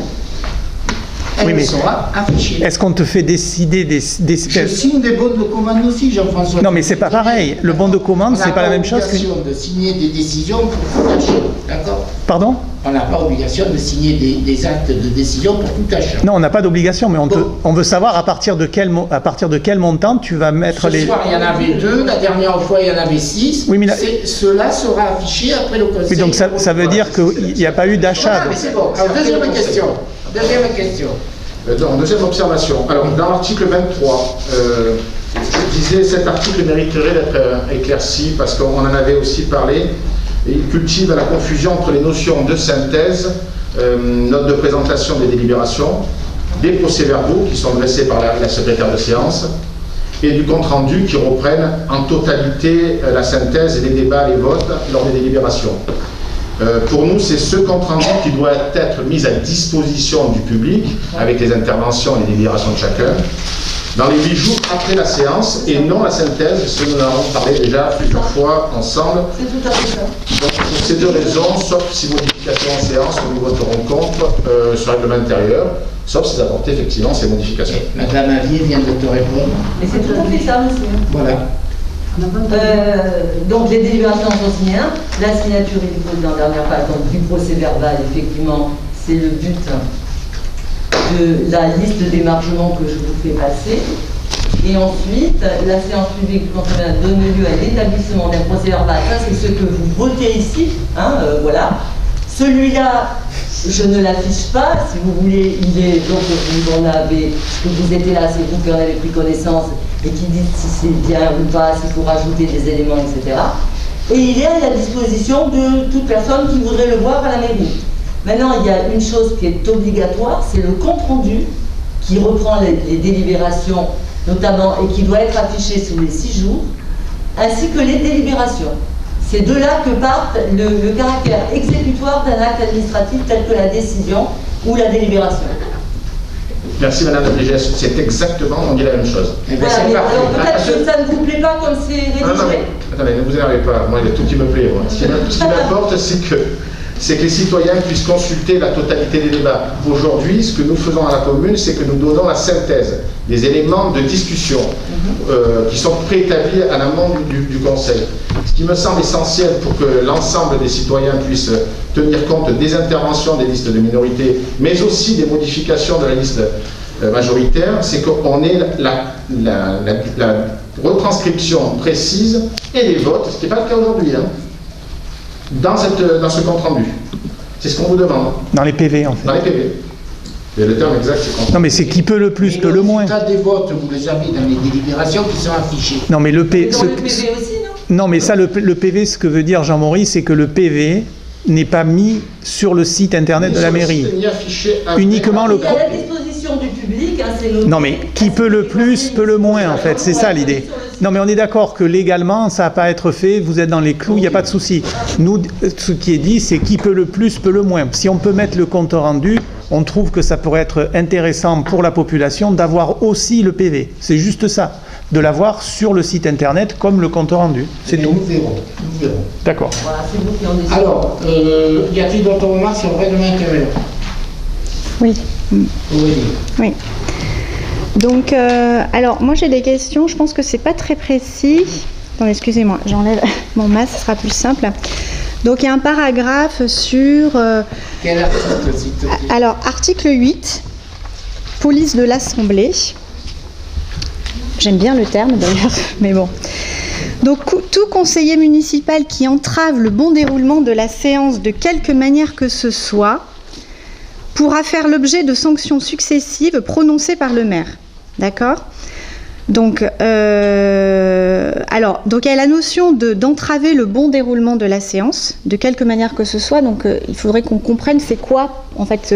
elle sera affichée. Est-ce qu'on te fait décider des... Je signe des bons de commande aussi, Jean-François. Non, mais c'est pas pareil. Le bon de commande, c'est pas la même chose que... On n'a pas obligation de signer des décisions pour tout achat, d'accord? Pardon? On n'a pas obligation de signer des actes de décision pour tout achat. Non, on n'a pas d'obligation, mais on veut savoir à partir de quel montant tu vas mettre les... Ce soir, il y en avait 2, la dernière fois, il y en avait 6. Oui, mais cela sera affiché après le conseil. Oui, donc ça veut dire qu'il n'y a pas eu d'achat. Voilà, mais c'est bon. Alors, deuxième question. Deuxième observation. Alors, dans l'article 23, je disais cet article mériterait d'être éclairci parce qu'on en avait aussi parlé. Et il cultive la confusion entre les notions de synthèse, note de présentation des délibérations, des procès-verbaux qui sont dressés par la secrétaire de séance et du compte-rendu qui reprennent en totalité la synthèse des débats et votes lors des délibérations. Pour nous, c'est ce compte-rendu qui doit être mis à disposition du public avec les interventions et les délibérations de chacun dans les 8 jours après la séance et non la synthèse, ce que nous en avons parlé déjà plusieurs fois ensemble. C'est tout à fait ça. Donc, pour ces deux raisons, sauf si modification en séance, nous voterons contre ce règlement intérieur. sauf si vous apportez effectivement ces modifications. Madame Avier vient de te répondre. Et c'est tout à fait ça, monsieur. Voilà. Donc les délibérations sont signées. La signature est déposée dans la dernière page donc, du procès verbal, effectivement, c'est le but de la liste d'émargements que je vous fais passer. Et ensuite, la séance publique du Conseil donne lieu à l'établissement d'un procès verbal. Ça, c'est ce que vous votez ici. Voilà. Celui-là, je ne l'affiche pas. Si vous voulez, il est donc vous en avez, parce que vous étiez là, c'est vous qui en avez pris connaissance et qui dites si c'est bien ou pas, s'il faut rajouter des éléments, etc. Et il est à la disposition de toute personne qui voudrait le voir à la mairie. Maintenant, il y a une chose qui est obligatoire, c'est le compte-rendu qui reprend les délibérations notamment, et qui doit être affiché sous les 6 jours, ainsi que les délibérations. C'est de là que part le caractère exécutoire d'un acte administratif tel que la décision ou la délibération. Merci Madame la DGS, c'est exactement, on dit la même chose. Voilà, mais alors peut-être que ça ne vous plaît pas comme c'est rédigé. Non, attendez, ne vous énervez pas, moi il y a tout qui me plaît. Moi. Ce qui m'importe, c'est que les citoyens puissent consulter la totalité des débats. Aujourd'hui, ce que nous faisons à la commune, c'est que nous donnons la synthèse des éléments de discussion qui sont préétablis à l'amont du Conseil. Ce qui me semble essentiel pour que l'ensemble des citoyens puissent tenir compte des interventions des listes de minorités, mais aussi des modifications de la liste majoritaire, c'est qu'on ait la retranscription précise et les votes, ce qui n'est pas le cas aujourd'hui. Dans ce compte-rendu. C'est ce qu'on vous demande. Dans les PV, en fait. Dans les PV. Et le terme exact, c'est compte-rendu. Non, mais c'est qui peut le plus, peut le moins. Les résultats des votes, vous les avez dans les délibérations qui sont affichés. Non, mais le PV aussi, non ? Non, mais ça, le PV, ce que veut dire Jean-Maurice, c'est que le PV n'est pas mis sur le site internet de la mairie. Uniquement le... Il est à la disposition du public, c'est le... Non, mais qui peut le plus, peut le moins, en fait. C'est ça l'idée. Non, mais on est d'accord que légalement, ça va pas être fait, vous êtes dans les clous, il n'y a pas de souci. Nous, ce qui est dit, c'est qui peut le plus, peut le moins. Si on peut mettre le compte rendu, on trouve que ça pourrait être intéressant pour la population d'avoir aussi le PV. C'est juste ça, de l'avoir sur le site internet comme le compte rendu. C'est tout. Nous verrons. D'accord. Voilà, c'est vous qui en décidez. Alors, y a-t-il d'autres remarques sur le règlement intérieur? Oui. Oui. Donc, alors, moi j'ai des questions, je pense que c'est pas très précis. Attendez, excusez-moi, j'enlève mon masque, ce sera plus simple. Donc, il y a un paragraphe sur... Quel article, s'il te plaît? Alors, article 8, police de l'Assemblée. J'aime bien le terme d'ailleurs, mais bon. Donc, tout conseiller municipal qui entrave le bon déroulement de la séance de quelque manière que ce soit pourra faire l'objet de sanctions successives prononcées par le maire. D'accord ? Donc, donc il y a la notion d'entraver le bon déroulement de la séance, de quelque manière que ce soit. Donc, il faudrait qu'on comprenne c'est quoi, en fait,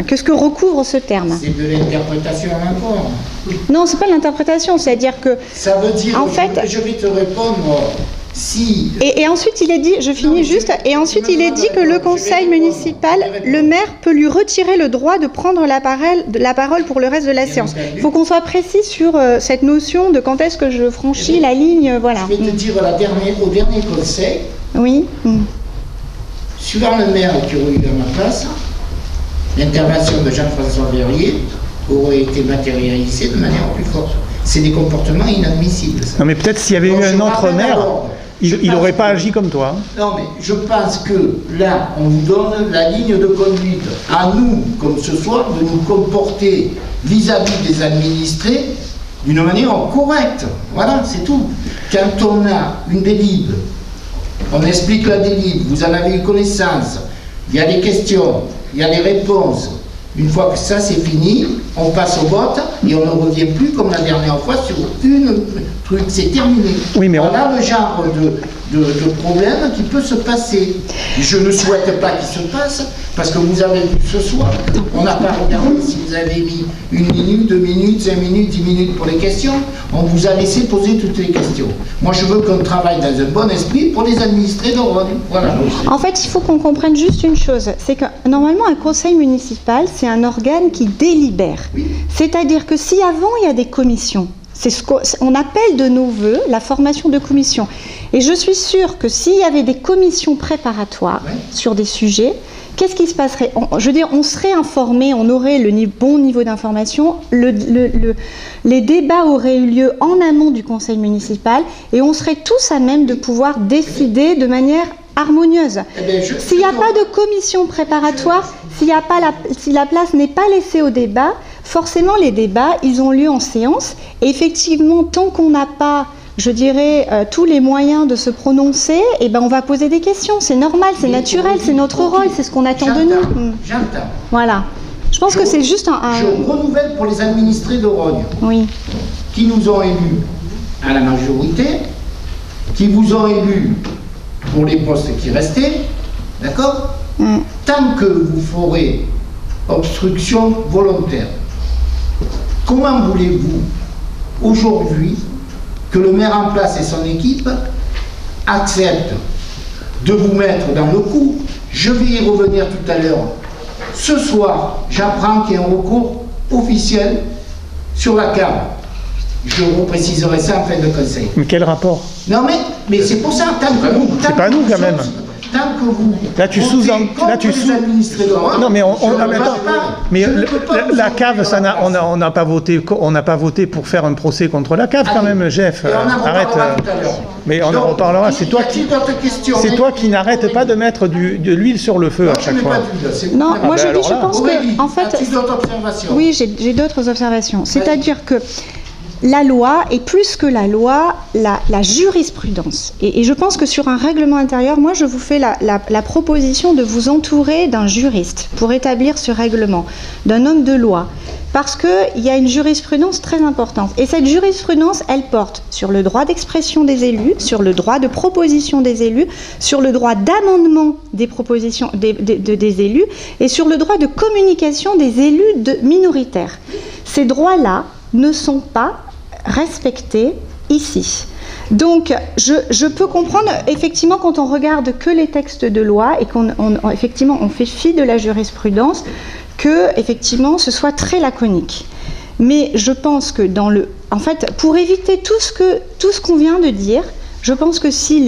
qu'est-ce que recouvre ce terme. C'est de l'interprétation encore. Non, c'est pas l'interprétation, c'est-à-dire que... Ça veut dire, en fait, je vais te répondre... Si... Et ensuite, il est dit, je finis juste, et ensuite, il est dit que le conseil municipal, le maire peut lui retirer le droit de prendre la parole pour le reste de la séance. Il faut qu'on soit précis sur cette notion de quand est-ce que je franchis la ligne, voilà. Je vais te dire au dernier conseil, oui. Suivant le maire qui aurait eu à ma place, l'intervention de Jean-François Verrier aurait été matérialisée de manière plus forte. C'est des comportements inadmissibles. Ça. Non, mais peut-être s'il y avait eu un autre maire, il n'aurait pas agi comme toi. Non, mais je pense que là, on vous donne la ligne de conduite à nous, comme ce soir, de nous comporter vis-à-vis des administrés d'une manière correcte. Voilà, c'est tout. Quand on a une délib, on explique la délib, vous en avez eu connaissance, il y a des questions, il y a des réponses. Une fois que ça c'est fini, on passe au vote et on ne revient plus comme la dernière fois sur une truc, c'est terminé. Oui, mais voilà le genre de problème qui peut se passer. Je ne souhaite pas qu'il se passe, parce que vous avez vu ce soir, on n'a pas regardé si vous avez mis 1 minute, 2 minutes, 5 minutes, 10 minutes pour les questions, on vous a laissé poser toutes les questions. Moi je veux qu'on travaille dans un bon esprit pour les administrés d'Oron. Voilà. En fait, il faut qu'on comprenne juste une chose, c'est que normalement un conseil municipal, c'est un organe qui délibère. Oui. C'est-à-dire que si avant il y a des commissions, c'est ce qu'on appelle de nos voeux la formation de commissions. Et je suis sûre que s'il y avait des commissions préparatoires sur des sujets, qu'est-ce qui se passerait? Je veux dire, on serait informé, on aurait le bon niveau d'information, les débats auraient eu lieu en amont du conseil municipal et on serait tous à même de pouvoir décider de manière harmonieuse. S'il n'y a pas de commission préparatoire, si la place n'est pas laissée au débat, forcément les débats, ils ont lieu en séance. Et effectivement, tant qu'on n'a pas, je dirais, tous les moyens de se prononcer, eh ben on va poser des questions. C'est normal, c'est naturel, c'est notre rôle, c'est ce qu'on attend de nous. J'entends. Voilà. Je pense que c'est juste Je renouvelle pour les administrés de Rognes, qui nous ont élus à la majorité, qui vous ont élus pour les postes qui restaient, d'accord? Tant que vous ferez obstruction volontaire, comment voulez-vous aujourd'hui que le maire en place et son équipe acceptent de vous mettre dans le coup? Je vais y revenir tout à l'heure. Ce soir, j'apprends qu'il y a un recours officiel sur la cave. Je vous préciserai ça en fin de conseil. Mais quel rapport? Non mais c'est pour ça, tant que vous... C'est pas nous quand même. Tant que vous... Là tu non mais mais la cave, ça on n'a pas voté pour faire un procès contre la cave quand même, Jeff. Arrête. Mais on en reparlera. C'est toi qui n'arrête pas de mettre de l'huile sur le feu à chaque fois. Non, moi je pense que en fait, oui, j'ai d'autres observations. C'est-à-dire que la loi, et plus que la loi, la jurisprudence. Et je pense que sur un règlement intérieur, moi je vous fais la proposition de vous entourer d'un juriste pour établir ce règlement, d'un homme de loi. Parce qu'il y a une jurisprudence très importante. Et cette jurisprudence, elle porte sur le droit d'expression des élus, sur le droit de proposition des élus, sur le droit d'amendement des propositions des élus, et sur le droit de communication des élus minoritaires. Ces droits-là ne sont pas respectés ici. Donc, je peux comprendre, effectivement, quand on regarde que les textes de loi et effectivement on fait fi de la jurisprudence, que, effectivement, ce soit très laconique. Mais je pense que en fait, pour éviter tout ce qu'on vient de dire, je pense que si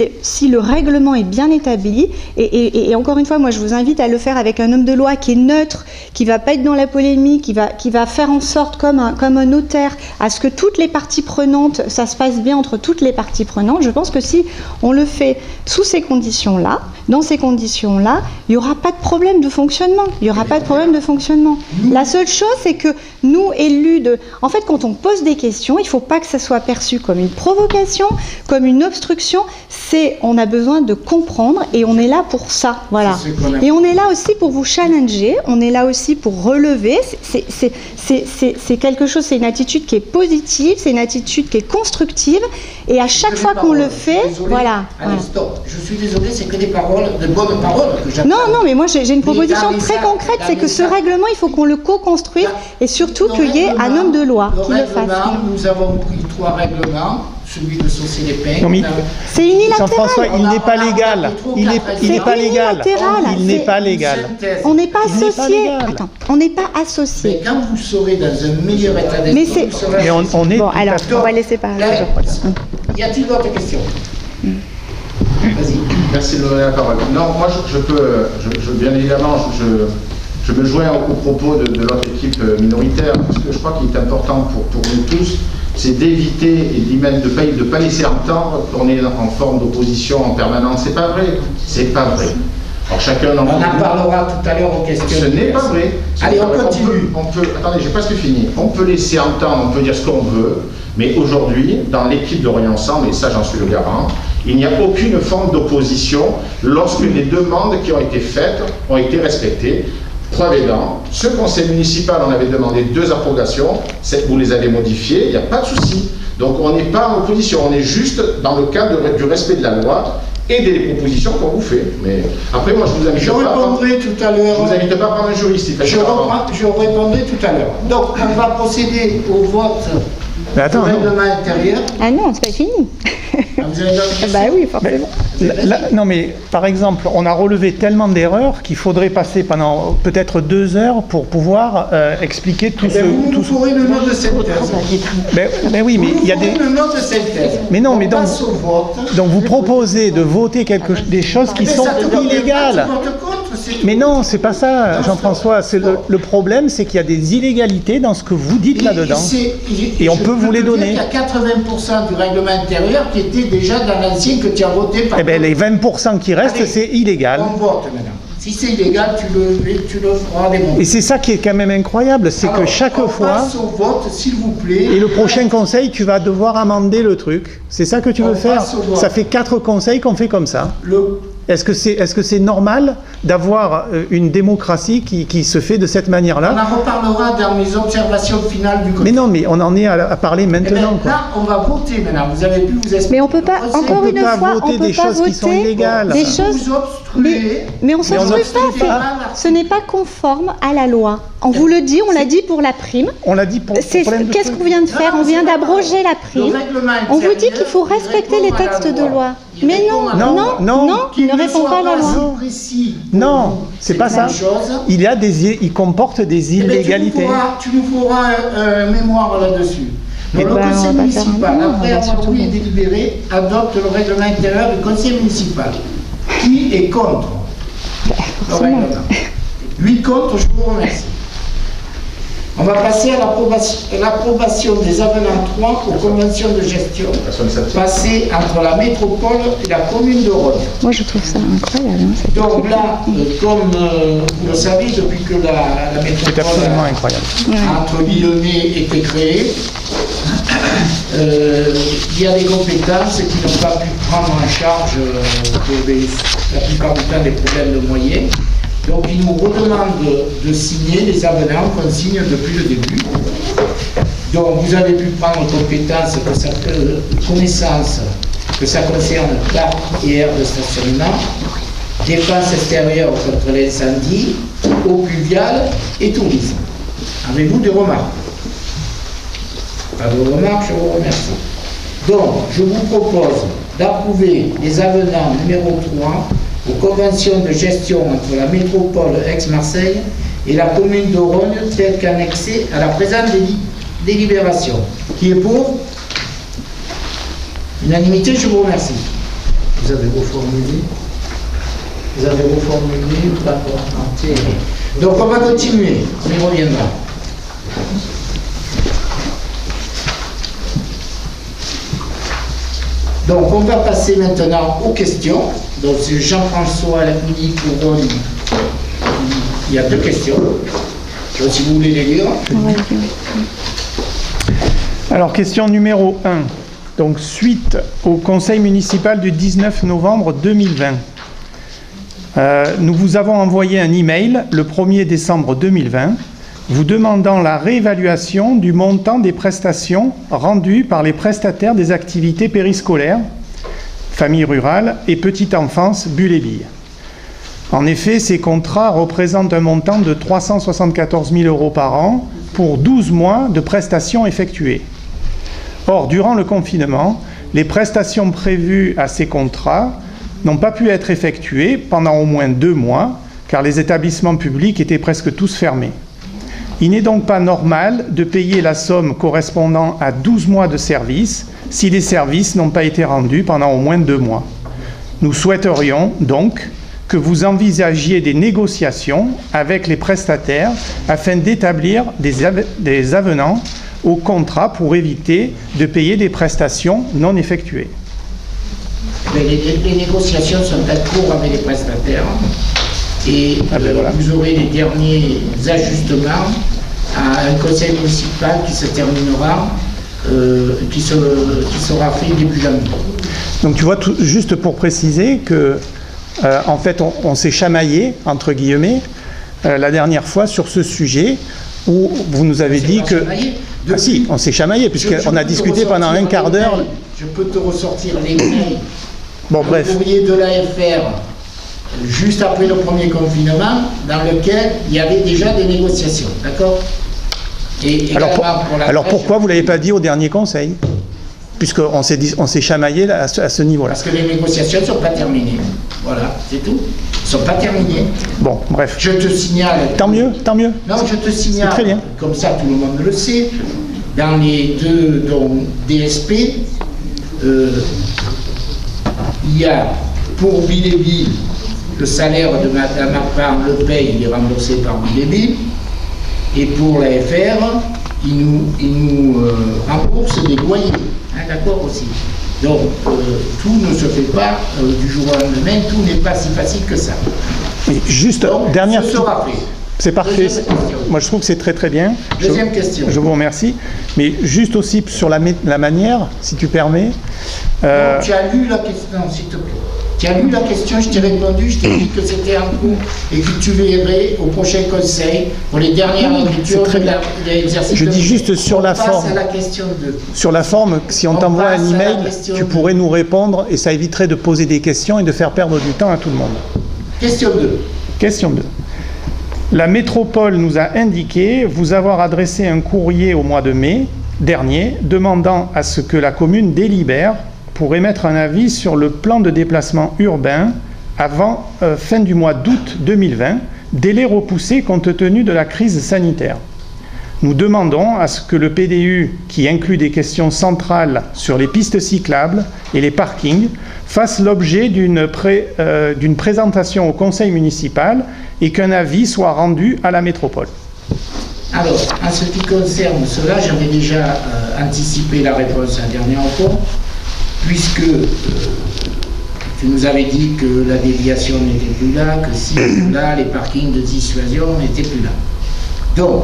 le règlement est bien établi, et encore une fois, moi je vous invite à le faire avec un homme de loi qui est neutre, qui ne va pas être dans la polémique, qui va faire en sorte, comme un notaire, à ce que toutes les parties prenantes, ça se passe bien entre toutes les parties prenantes. Je pense que si on le fait sous ces conditions-là, dans ces conditions-là, il n'y aura pas de problème de fonctionnement. Il n'y aura pas de problème de fonctionnement. La seule chose, c'est que nous, élus en fait, quand on pose des questions, il ne faut pas que ça soit perçu comme une provocation, comme une obstruction. On a besoin de comprendre et on est là pour ça, voilà. Et on est là aussi pour vous challenger, on est là aussi pour relever. C'est quelque chose, c'est une attitude qui est positive, c'est une attitude qui est constructive. Et à chaque fois qu'on le fait, voilà. Allez, stop. Je suis désolé, c'est que des paroles, de bonnes paroles que j'attends. Non, mais moi j'ai une proposition très concrète, c'est que ce règlement, il faut qu'on le co-construise et surtout qu'il y ait un homme de loi qui le fasse. Nous avons pris 3 règlements. Celui de saucer les pains. C'est unilatéral. Jean-François, il n'est pas légal. Il n'est pas légal. Il n'est pas légal. On n'est pas associé. Attends, on n'est pas associé. Mais quand vous serez dans un meilleur état d'esprit, mais on est. Bon, alors, on va laisser parler. Y a-t-il d'autres questions? Vas-y. Merci de me donner la parole. Non, moi, bien évidemment, je me joins aux propos de notre équipe minoritaire, parce que je crois qu'il est important pour nous tous, c'est d'éviter et même de ne pas laisser entendre qu'on est en forme d'opposition en permanence. C'est pas vrai. C'est pas vrai. Alors chacun on en parlera tout à l'heure aux questions. Ce n'est pas vrai. Allez, on continue. Attendez, j'ai presque fini. On peut laisser entendre, on peut dire ce qu'on veut, mais aujourd'hui, dans l'équipe de Rognes Ensemble, et ça j'en suis le garant, il n'y a aucune forme d'opposition lorsque les demandes qui ont été faites ont été respectées. Preuve étant, ce conseil municipal, on avait demandé 2 approbations, vous les avez modifiées, il n'y a pas de souci. Donc on n'est pas en opposition, on est juste dans le cadre du respect de la loi et des propositions qu'on vous fait. Mais après, moi, je vous invite pas à prendre un juriste. Je répondrai tout à l'heure. Donc, on va procéder au vote du règlement intérieur. Ah non, c'est pas fini. Vous avez d'autres questions? Bah oui, forcément. Non, mais par exemple, on a relevé tellement d'erreurs qu'il faudrait passer pendant peut-être 2 heures pour pouvoir expliquer tout ce. Vous nous ferez le nom de synthèse. Mais oui, mais il y a des. Le nom de synthèse. Mais non, mais donc vous proposez de voter des choses qui sont illégales. Mais non, c'est pas ça, Jean-François. C'est le problème, c'est qu'il y a des illégalités dans ce que vous dites là-dedans. Et on peut vous les donner. Il y a 80% du règlement intérieur qui était déjà dans l'ancien que tu as voté par... Eh bien, les 20% qui restent, c'est illégal. On vote maintenant. Si c'est illégal, tu le feras démontrer. Et c'est ça qui est quand même incroyable, c'est que chaque fois... passe au vote, s'il vous plaît. Et le prochain conseil, tu vas devoir amender le truc. C'est ça que tu veux faire? Ça fait 4 conseils qu'on fait comme ça. Est-ce que c'est normal d'avoir une démocratie qui se fait de cette manière-là? On en reparlera dans mes observations finales du Mais non, mais on en est à parler maintenant. Là, on va voter maintenant. Vous avez pu vous expliquer. Mais on peut pas, encore une fois, on peut pas voter des choses... Mais on s'obstrue pas, ce n'est pas conforme à la loi. On vous le dit, on l'a dit pour la prime. On l'a dit pour... Qu'est-ce qu'on vient de faire? On vient d'abroger la prime. On vous dit qu'il faut respecter les textes de loi. Mais non, il ne répond pas à la loi. Non, c'est pas ça. Il comporte des illégalités. Tu nous feras un mémoire là-dessus. Le conseil municipal, après avoir oui délibéré, adopte le règlement intérieur du conseil municipal. Qui est contre le règlement? 8 contre, je vous remercie. On va passer à l'approbation des avenants 3 aux conventions de gestion passées entre la métropole et la commune de Rhodes. Moi, je trouve ça incroyable. Donc là, comme vous le savez, depuis que la métropole entre Lyonnais était créée, il y a des compétences qui n'ont pas pu prendre en charge la plupart du temps des problèmes de moyens. Donc ils nous redemandent de signer les avenants qu'on signe depuis le début. Donc vous avez pu prendre connaissance que ça concerne parc et aires de stationnement, défense extérieure contre l'incendie, eau pluviale et tourisme. Avez-vous des remarques? Pas de remarques, je vous remercie. Donc je vous propose d'approuver les avenants numéro 3 aux conventions de gestion entre la métropole Aix-Marseille et la commune de Rhodes telles qu'annexées à la présente délibération. Qui est pour? Unanimité, je vous remercie. Vous avez reformulé? Vous avez reformulé ou pas? Donc on va continuer, on y reviendra. Donc on va passer maintenant aux questions. Donc c'est Jean-François Lacuni pour Rhodes. Il y a 2 questions. Donc si vous voulez les lire. Alors question numéro 1. Donc suite au conseil municipal du 19 novembre 2020. Nous vous avons envoyé un email le 1er décembre 2020 vous demandant la réévaluation du montant des prestations rendues par les prestataires des activités périscolaires, famille rurale et petite enfance, bulles et billes. En effet, ces contrats représentent un montant de 374 000 € par an pour 12 mois de prestations effectuées. Or, durant le confinement, les prestations prévues à ces contrats n'ont pas pu être effectuées pendant au moins 2 mois, car les établissements publics étaient presque tous fermés. Il n'est donc pas normal de payer la somme correspondant à 12 mois de service si les services n'ont pas été rendus pendant au moins 2 mois. Nous souhaiterions donc que vous envisagiez des négociations avec les prestataires afin d'établir des avenants au contrat pour éviter de payer des prestations non effectuées. Les négociations sont en cours avec les prestataires. Et voilà. Vous aurez les derniers ajustements à un conseil municipal qui se terminera, qui sera fait début janvier. Donc tu vois, juste pour préciser que, en fait, on s'est chamaillé, entre guillemets, la dernière fois sur ce sujet, où vous nous avez dit que... Ah si, on s'est chamaillé, puisqu'on a discuté pendant un quart d'heure. Je peux te ressortir les mails. Bon, bref. Le courrier de l'AFR, juste après le premier confinement, dans lequel il y avait déjà des négociations, d'accord? Alors pourquoi vous ne l'avez pas dit au dernier conseil? Puisqu'on s'est chamaillé à ce niveau-là. Parce que les négociations ne sont pas terminées. Voilà, c'est tout. Elles ne sont pas terminées. Bon, bref. Je te signale... Tant mieux, tant mieux. Non, je te signale, très bien. Comme ça tout le monde le sait, dans les 2 DSP, il y a pour Billes et Billes le salaire de Madame Akbar, le paye, il est remboursé par Bidébil. Et pour la FR, il nous rembourse des loyers, hein, d'accord aussi. Donc, tout ne se fait pas du jour au lendemain, tout n'est pas si facile que ça. Et juste, donc, dernière ce sera fait. C'est parfait. Moi, je trouve que c'est très très bien. Deuxième question. Je vous remercie. Mais juste aussi sur la manière, si tu permets. Non, tu as lu la question, non, s'il te plaît. Tu as lu la question, je t'ai répondu, je t'ai dit que c'était en cours et que tu verrais au prochain conseil pour les dernières lectures de l'exercice. Je dis juste sur la forme. À la question 2. Sur la forme, si on t'envoie un email, tu pourrais nous répondre et ça éviterait de poser des questions et de faire perdre du temps à tout le monde. Question 2. Question 2. La métropole nous a indiqué vous avoir adressé un courrier au mois de mai dernier demandant à ce que la commune délibère pour émettre un avis sur le plan de déplacement urbain avant fin du mois d'août 2020, délai repoussé compte tenu de la crise sanitaire. Nous demandons à ce que le PDU, qui inclut des questions centrales sur les pistes cyclables et les parkings, fasse l'objet d'une présentation au conseil municipal et qu'un avis soit rendu à la métropole. Alors, en ce qui concerne cela, j'avais déjà anticipé la réponse à un dernier rapport, puisque tu nous avais dit que la déviation n'était plus là, que si là, les parkings de dissuasion n'étaient plus là. Donc,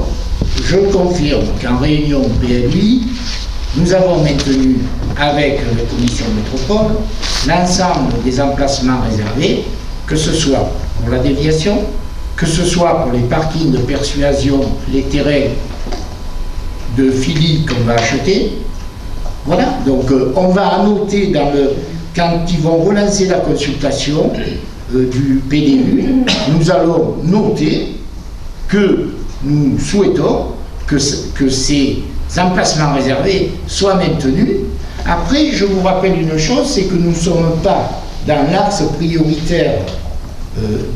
je confirme qu'en réunion PLI, nous avons maintenu avec la commission métropole l'ensemble des emplacements réservés, que ce soit pour la déviation, que ce soit pour les parkings de persuasion, les terrains de Philly qu'on va acheter. Voilà, donc on va annoter quand ils vont relancer la consultation du PDU, nous allons noter que nous souhaitons que ces emplacements réservés soient maintenus. Après, je vous rappelle une chose, c'est que nous ne sommes pas dans l'axe prioritaire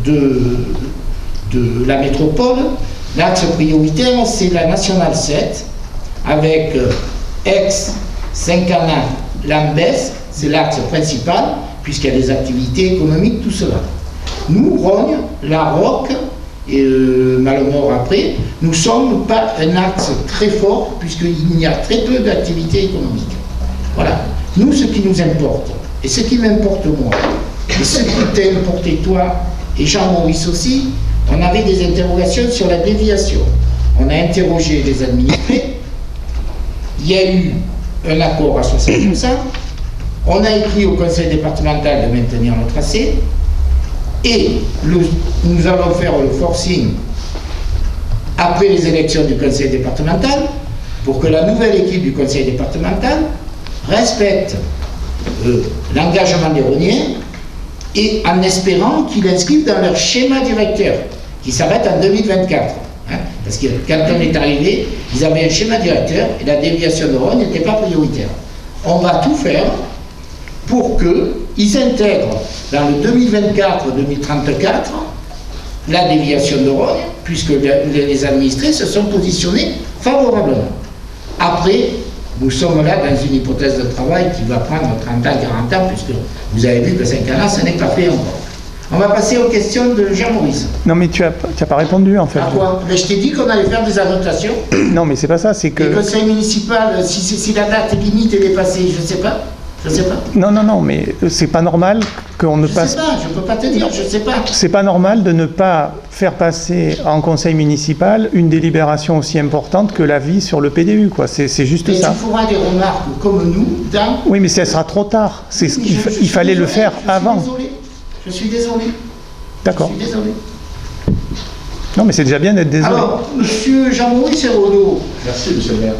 de la métropole. L'axe prioritaire, c'est la Nationale 7, avec Aix, Saint-Canal, Lambès, c'est l'axe principal, puisqu'il y a des activités économiques, tout cela. Nous, Rognes, La Roque, et Malemort après, nous ne sommes pas un axe très fort, puisqu'il y a très peu d'activités économiques. Voilà. Nous, ce qui nous importe, et ce qui m'importe moi, et ce qui t'a importé toi, et Jean-Maurice aussi, on avait des interrogations sur la déviation. On a interrogé les administrés, il y a eu un accord à 60%, on a écrit au conseil départemental de maintenir le tracé, et nous allons faire le forcing après les élections du conseil départemental pour que la nouvelle équipe du conseil départemental respecte l'engagement des Rogniens et en espérant qu'ils inscrivent dans leur schéma directeur qui s'arrête en 2024. Hein, parce que quand on est arrivé, ils avaient un schéma directeur et la déviation de Rognes n'était pas prioritaire. On va tout faire pour qu'ils intègrent dans le 2024-2034 la déviation de Rognes, puisque les administrés se sont positionnés favorablement. Après, nous sommes là dans une hypothèse de travail qui va prendre 30 ans, 40 ans, puisque vous avez vu que 5 ans, ça n'est pas fait encore. On va passer aux questions de Jean-Maurice. Non, mais tu as pas répondu, en fait. À quoi? Mais je t'ai dit qu'on allait faire des annotations. Non, mais c'est pas ça, c'est que... Le conseil municipal, si la date limite est dépassée, je ne sais pas. Je sais pas. Non, mais c'est pas normal qu'on ne passe... Je sais pas, je peux pas te dire, je sais pas. C'est pas normal de ne pas faire passer en conseil municipal une délibération aussi importante que l'avis sur le PDU, quoi. C'est juste mais ça. Tu feras des remarques comme nous dans... Oui, mais ça sera trop tard. C'est ce il fallait le faire avant. Je suis désolé. D'accord. Je suis désolé. Non, mais c'est déjà bien d'être désolé. Alors, monsieur Jean-Maurice Rodot. Merci, monsieur le maire.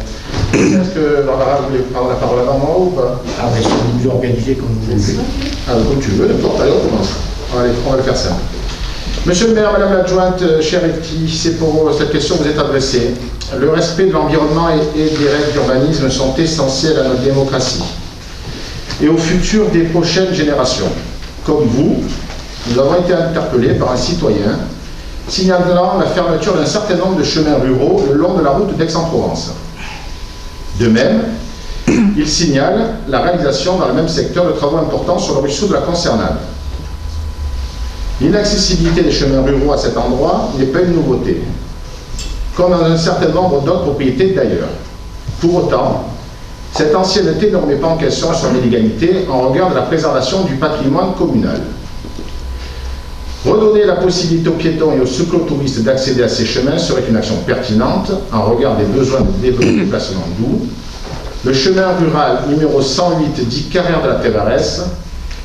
Est-ce que Barbara voulait prendre la parole avant moi ou pas? Ah, mais je vais organiser comme vous voulez. Ah, comme tu veux, n'importe, allez, on commence. Allez, on va le faire simple. Monsieur le maire, madame l'adjointe, cher Eti, c'est pour cette question que vous êtes adressée. Le respect de l'environnement et des règles d'urbanisme sont essentiels à notre démocratie et au futur des prochaines générations. Comme vous, nous avons été interpellés par un citoyen signalant la fermeture d'un certain nombre de chemins ruraux le long de la route d'Aix-en-Provence. De même, il signale la réalisation dans le même secteur de travaux importants sur le ruisseau de la Concernade. L'inaccessibilité des chemins ruraux à cet endroit n'est pas une nouveauté, comme dans un certain nombre d'autres propriétés d'ailleurs. Pour autant, cette ancienneté ne remet pas en question son illégalité en regard de la préservation du patrimoine communal. Redonner la possibilité aux piétons et aux cyclotouristes d'accéder à ces chemins serait une action pertinente en regard des besoins de déplacement doux. Le chemin rural numéro 108 dit Carrière de la Tévaresse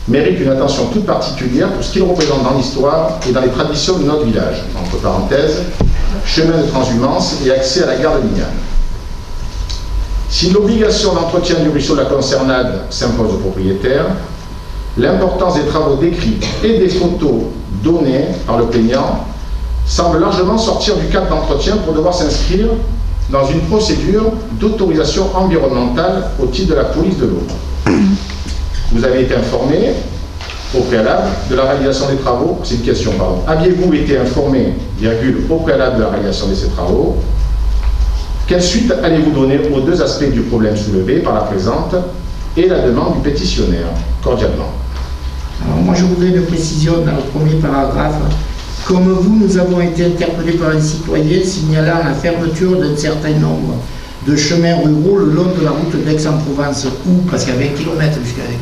mérite une attention toute particulière pour ce qu'il représente dans l'histoire et dans les traditions de notre village. Entre parenthèses, chemin de transhumance et accès à la gare de Lignane. Si l'obligation d'entretien du ruisseau de la Concernade s'impose aux propriétaires, l'importance des travaux décrits et des photos données par le plaignant semble largement sortir du cadre d'entretien pour devoir s'inscrire dans une procédure d'autorisation environnementale au titre de la police de l'eau. Vous avez été informé au préalable de la réalisation des travaux, c'est une question, pardon. Aviez-vous été informé, au préalable de la réalisation de ces travaux? Quelle suite allez-vous donner aux deux aspects du problème soulevé par la présente et la demande du pétitionnaire? Cordialement. Alors moi je voudrais une précision dans le premier paragraphe. Comme vous, nous avons été interpellés par un citoyen signalant la fermeture d'un certain nombre de chemins ruraux le long de la route d'Aix-en-Provence. Où? Parce qu'il y a 20 km jusqu'à Aix.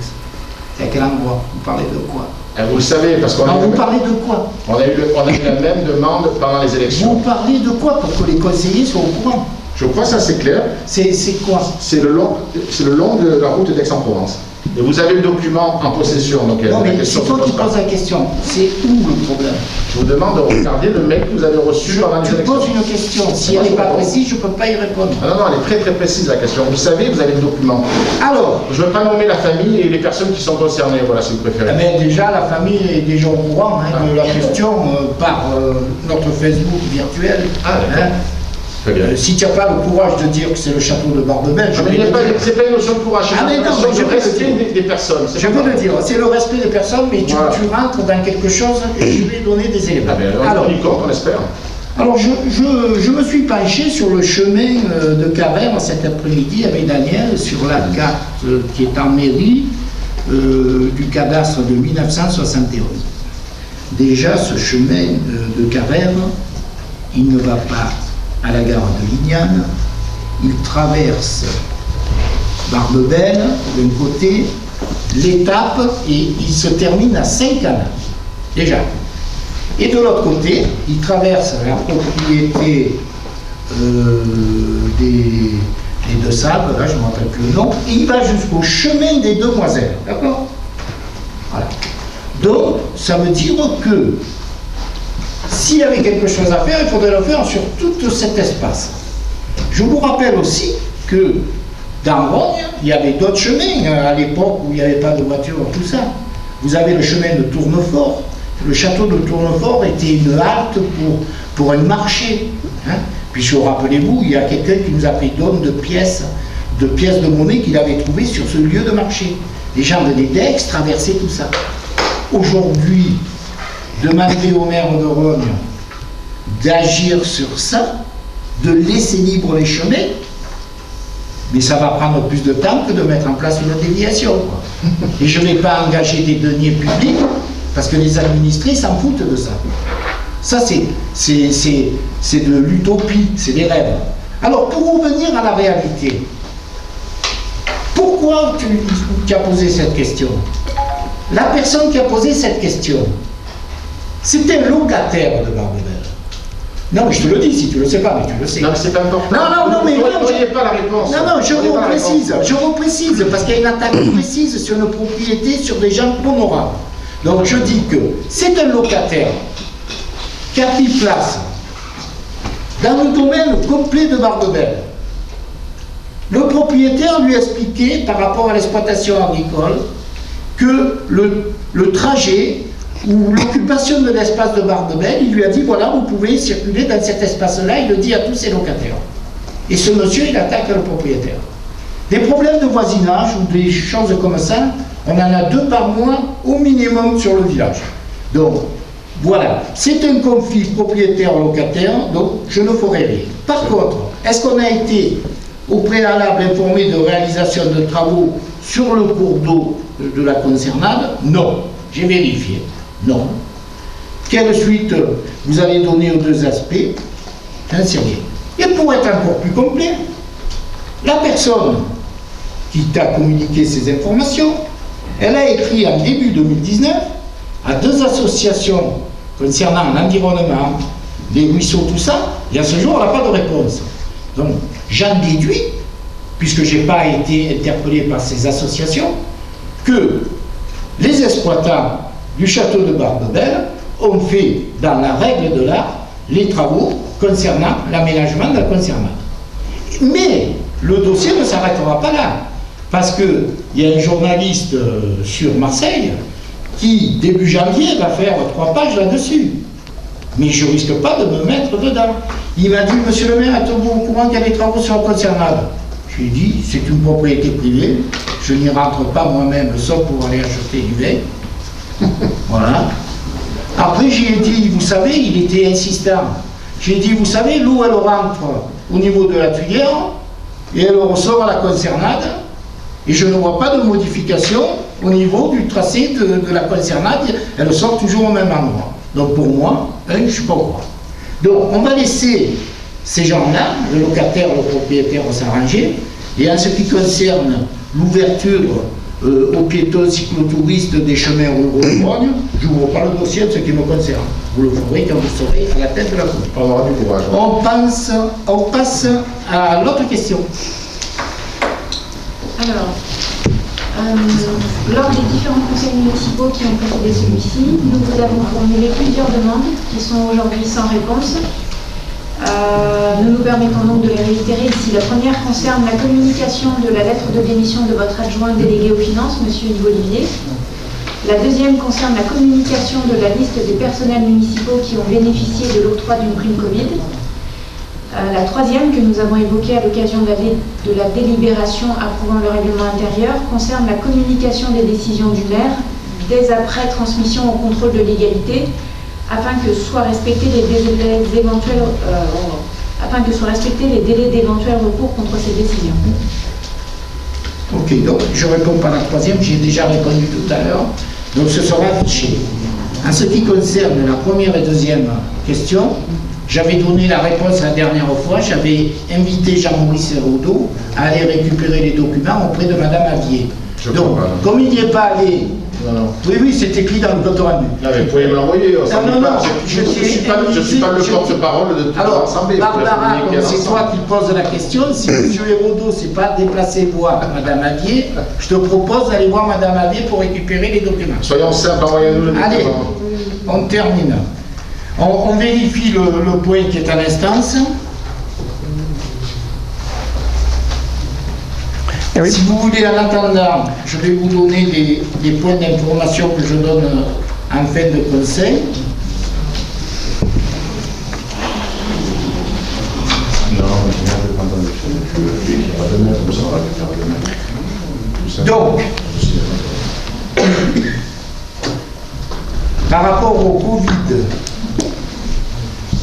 C'est à quel endroit? Vous parlez de quoi? Vous le savez, parce qu'on vous parlez de quoi? On a eu la même demande pendant les élections. Vous parlez de quoi pour que les conseillers soient au courant? Je crois que ça c'est clair. C'est quoi? C'est le long de la route d'Aix-en-Provence. Et vous avez le document en possession. Donc non, mais c'est toi qui poses la question. C'est où le problème? Je vous demande de regarder le mail que vous avez reçu pendant les élections. Je pose une question. Si elle n'est pas précise, je ne peux pas y répondre. Non, elle est très très précise la question. Vous savez, vous avez le document. Alors, je ne veux pas nommer la famille et les personnes qui sont concernées, voilà, si vous préférez. Mais déjà, la famille est déjà au courant de la question par notre Facebook virtuel. Très bien. Si tu n'as pas le courage de dire que c'est le château de Barbebel, c'est pas une notion de courage, c'est une notion de respect des personnes. Je veux le dire, c'est le respect des personnes, mais tu rentres dans quelque chose et je vais donner des éléments. Alors, on espère. Alors, je me suis penché sur le chemin de Carême cet après-midi avec Daniel sur la carte qui est en mairie du cadastre de 1971. Déjà, ce chemin de Carême, il ne va pas à la gare de Lignane, il traverse Barbebel d'un côté, l'étape, et il se termine à Saint-Canal, déjà. Et de l'autre côté, il traverse la propriété des Deux Sables, là je ne me rappelle plus le nom, et il va jusqu'au chemin des Demoiselles, d'accord? Voilà. Donc, ça veut dire que s'il y avait quelque chose à faire, il faudrait le faire sur tout cet espace. Je vous rappelle aussi que dans Rogne, il y avait d'autres chemins à l'époque où il n'y avait pas de voiture, tout ça. Vous avez le chemin de Tournefort. Le château de Tournefort était une halte pour un marché. Puisque, rappelez-vous, il y a quelqu'un qui nous a fait don de pièces de monnaie qu'il avait trouvées sur ce lieu de marché. Les gens venaient d'Aix, traversaient tout ça. Aujourd'hui, demander au maire de Rogne d'agir sur ça, de laisser libre les chemins, mais ça va prendre plus de temps que de mettre en place une déviation. Et je ne vais pas engager des deniers publics parce que les administrés s'en foutent de ça. Ça, c'est de l'utopie, c'est des rêves. Alors, pour revenir à la réalité, pourquoi tu as posé cette question? La personne qui a posé cette question, c'était un locataire de Barbebel. Non, mais je te le dis, si tu ne le sais pas, mais tu le sais. Non, mais c'est pas important. Non, mais vous ne voyez pas la réponse. Non, je reprécise, parce qu'il y a une attaque précise sur nos propriétés, sur des gens honorables. Donc je dis que c'est un locataire qui a pris place dans le domaine complet de Barbebel. Le propriétaire lui expliquait, par rapport à l'exploitation agricole, que le trajet ou l'occupation de l'espace de Barbebel, il lui a dit, voilà, vous pouvez circuler dans cet espace-là, il le dit à tous ses locataires. Et ce monsieur, il attaque le propriétaire. Des problèmes de voisinage ou des choses comme ça, on en a 2 par mois au minimum sur le village. Donc, voilà, c'est un conflit propriétaire-locataire, donc je ne ferai rien. Par contre, est-ce qu'on a été au préalable informé de réalisation de travaux sur le cours d'eau de la Concernade? Non. J'ai vérifié. Non. Quelle suite vous allez donner aux deux aspects? J'en sais rien. Et pour être encore plus complet, la personne qui t'a communiqué ces informations, elle a écrit en début 2019 à 2 associations concernant l'environnement, les ruisseaux, tout ça, et à ce jour, elle n'a pas de réponse. Donc, j'en déduis, puisque je n'ai pas été interpellé par ces associations, que les exploitants du château de Barbebelle ont fait, dans la règle de l'art, les travaux concernant l'aménagement de la conservation. Mais le dossier ne s'arrêtera pas là, parce qu'il y a un journaliste sur Marseille qui, début janvier, va faire 3 pages là-dessus. Mais je ne risque pas de me mettre dedans. Il m'a dit, monsieur le maire, êtes-vous au courant qu'il y a des travaux sur la concernade? Je lui ai dit, c'est une propriété privée, je n'y rentre pas moi-même, sauf pour aller acheter du lait. Voilà. Après, j'ai dit, vous savez, il était insistant. J'ai dit, vous savez, l'eau, elle rentre au niveau de la tuyère et elle ressort à la concernade. Et je ne vois pas de modification au niveau du tracé de la concernade. Elle sort toujours au même endroit. Donc pour moi, je ne suis pas au courant. Donc on va laisser ces gens-là, le locataire, le propriétaire, s'arranger. Et en ce qui concerne l'ouverture aux piétons cyclotouristes des chemins ruraux de Brogne, je n'ouvre pas le dossier de ce qui me concerne. Vous le ferez quand vous serez à la tête de la cour. On aura du courage. On passe à l'autre question. Alors, lors des différents conseils municipaux qui ont précédé celui-ci, nous vous avons formulé plusieurs demandes qui sont aujourd'hui sans réponse. Nous nous permettons donc de les réitérer ici. La première concerne la communication de la lettre de démission de votre adjoint délégué aux finances, M. Yves Olivier. La deuxième concerne la communication de la liste des personnels municipaux qui ont bénéficié de l'octroi d'une prime Covid. La troisième, que nous avons évoquée à l'occasion de la délibération approuvant le règlement intérieur, concerne la communication des décisions du maire dès après transmission au contrôle de légalité, afin que soient respectés les délais d'éventuels recours contre ces décisions. Ok, donc je réponds par la troisième, j'ai déjà répondu tout à l'heure, donc ce sera affiché. En ce qui concerne la première et deuxième question, j'avais donné la réponse la dernière fois, j'avais invité Jean-Maurice Hérodeau à aller récupérer les documents auprès de Madame Avier. Donc, comme il n'y est pas allé, oui, c'est écrit dans le compte rendu. Non, mais vous pouvez me l'envoyer. Je ne suis pas le porte-parole de toute l'Assemblée. Barbara, comme c'est toi qui poses la question, si M. Hérodeau ne s'est pas déplacé voir Madame Avier, je te propose d'aller voir Madame Avier pour récupérer les documents. Soyons simples, envoyez-nous les documents. Allez, on termine. On vérifie le point qui est à l'instance. Oui. Si vous voulez, en attendant, je vais vous donner les points d'information que je donne en fin de conseil. Donc, par rapport au Covid,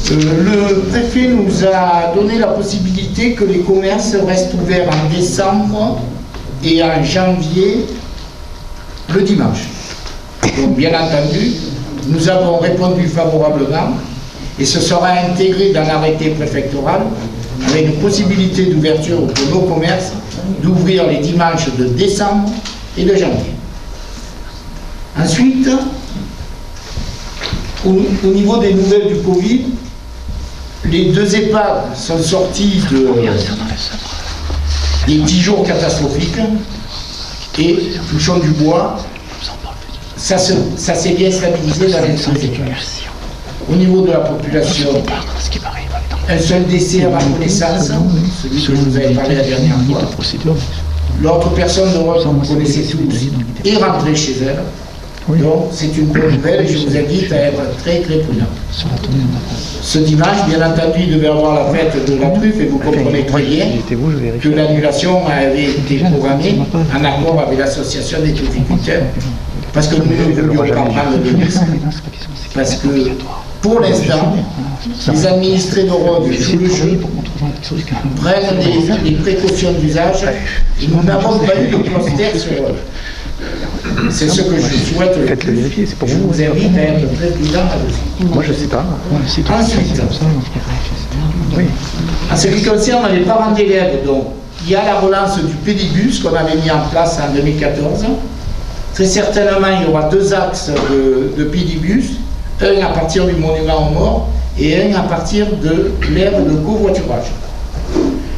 le préfet nous a donné la possibilité que les commerces restent ouverts en décembre et en janvier le dimanche. Donc bien entendu, nous avons répondu favorablement et ce sera intégré dans l'arrêté préfectoral avec une possibilité d'ouverture pour nos commerces d'ouvrir les dimanches de décembre et de janvier. Ensuite, au niveau des nouvelles du Covid, les 2 EHPAD sont sortis des 10 jours catastrophiques et, touchons du bois, ça s'est bien stabilisé dans les 2 EHPAD. Au niveau de la population, un seul décès à ma connaissance, celui que je vous avais parlé la dernière fois. L'autre personne de Rome, vous connaissez tous, est rentrée chez elle. Donc c'est une bonne nouvelle et je vous invite à être très très prudent. Ce dimanche, bien entendu, il devait avoir la fête de la truffe et vous comprenez très bien que l'annulation avait été programmée en accord avec l'association des trufficulteurs parce que nous ne voulions pas prendre de risques parce que pour l'instant, les administrés de Rhodes jouent le jeu, prennent des précautions d'usage et nous n'avons pas eu de cluster sur C'est ce que je souhaite. Faites-le vérifier, c'est pour Je vous. vous invite à être très prudent là-dessus. Moi, je sais pas. Ensuite, Oui. en ce qui concerne les parents d'élèves, donc, il y a la relance du pédibus qu'on avait mis en place en 2014. Très certainement, il y aura 2 axes de pédibus, un à partir du monument aux morts et un à partir de l'aire de covoiturage.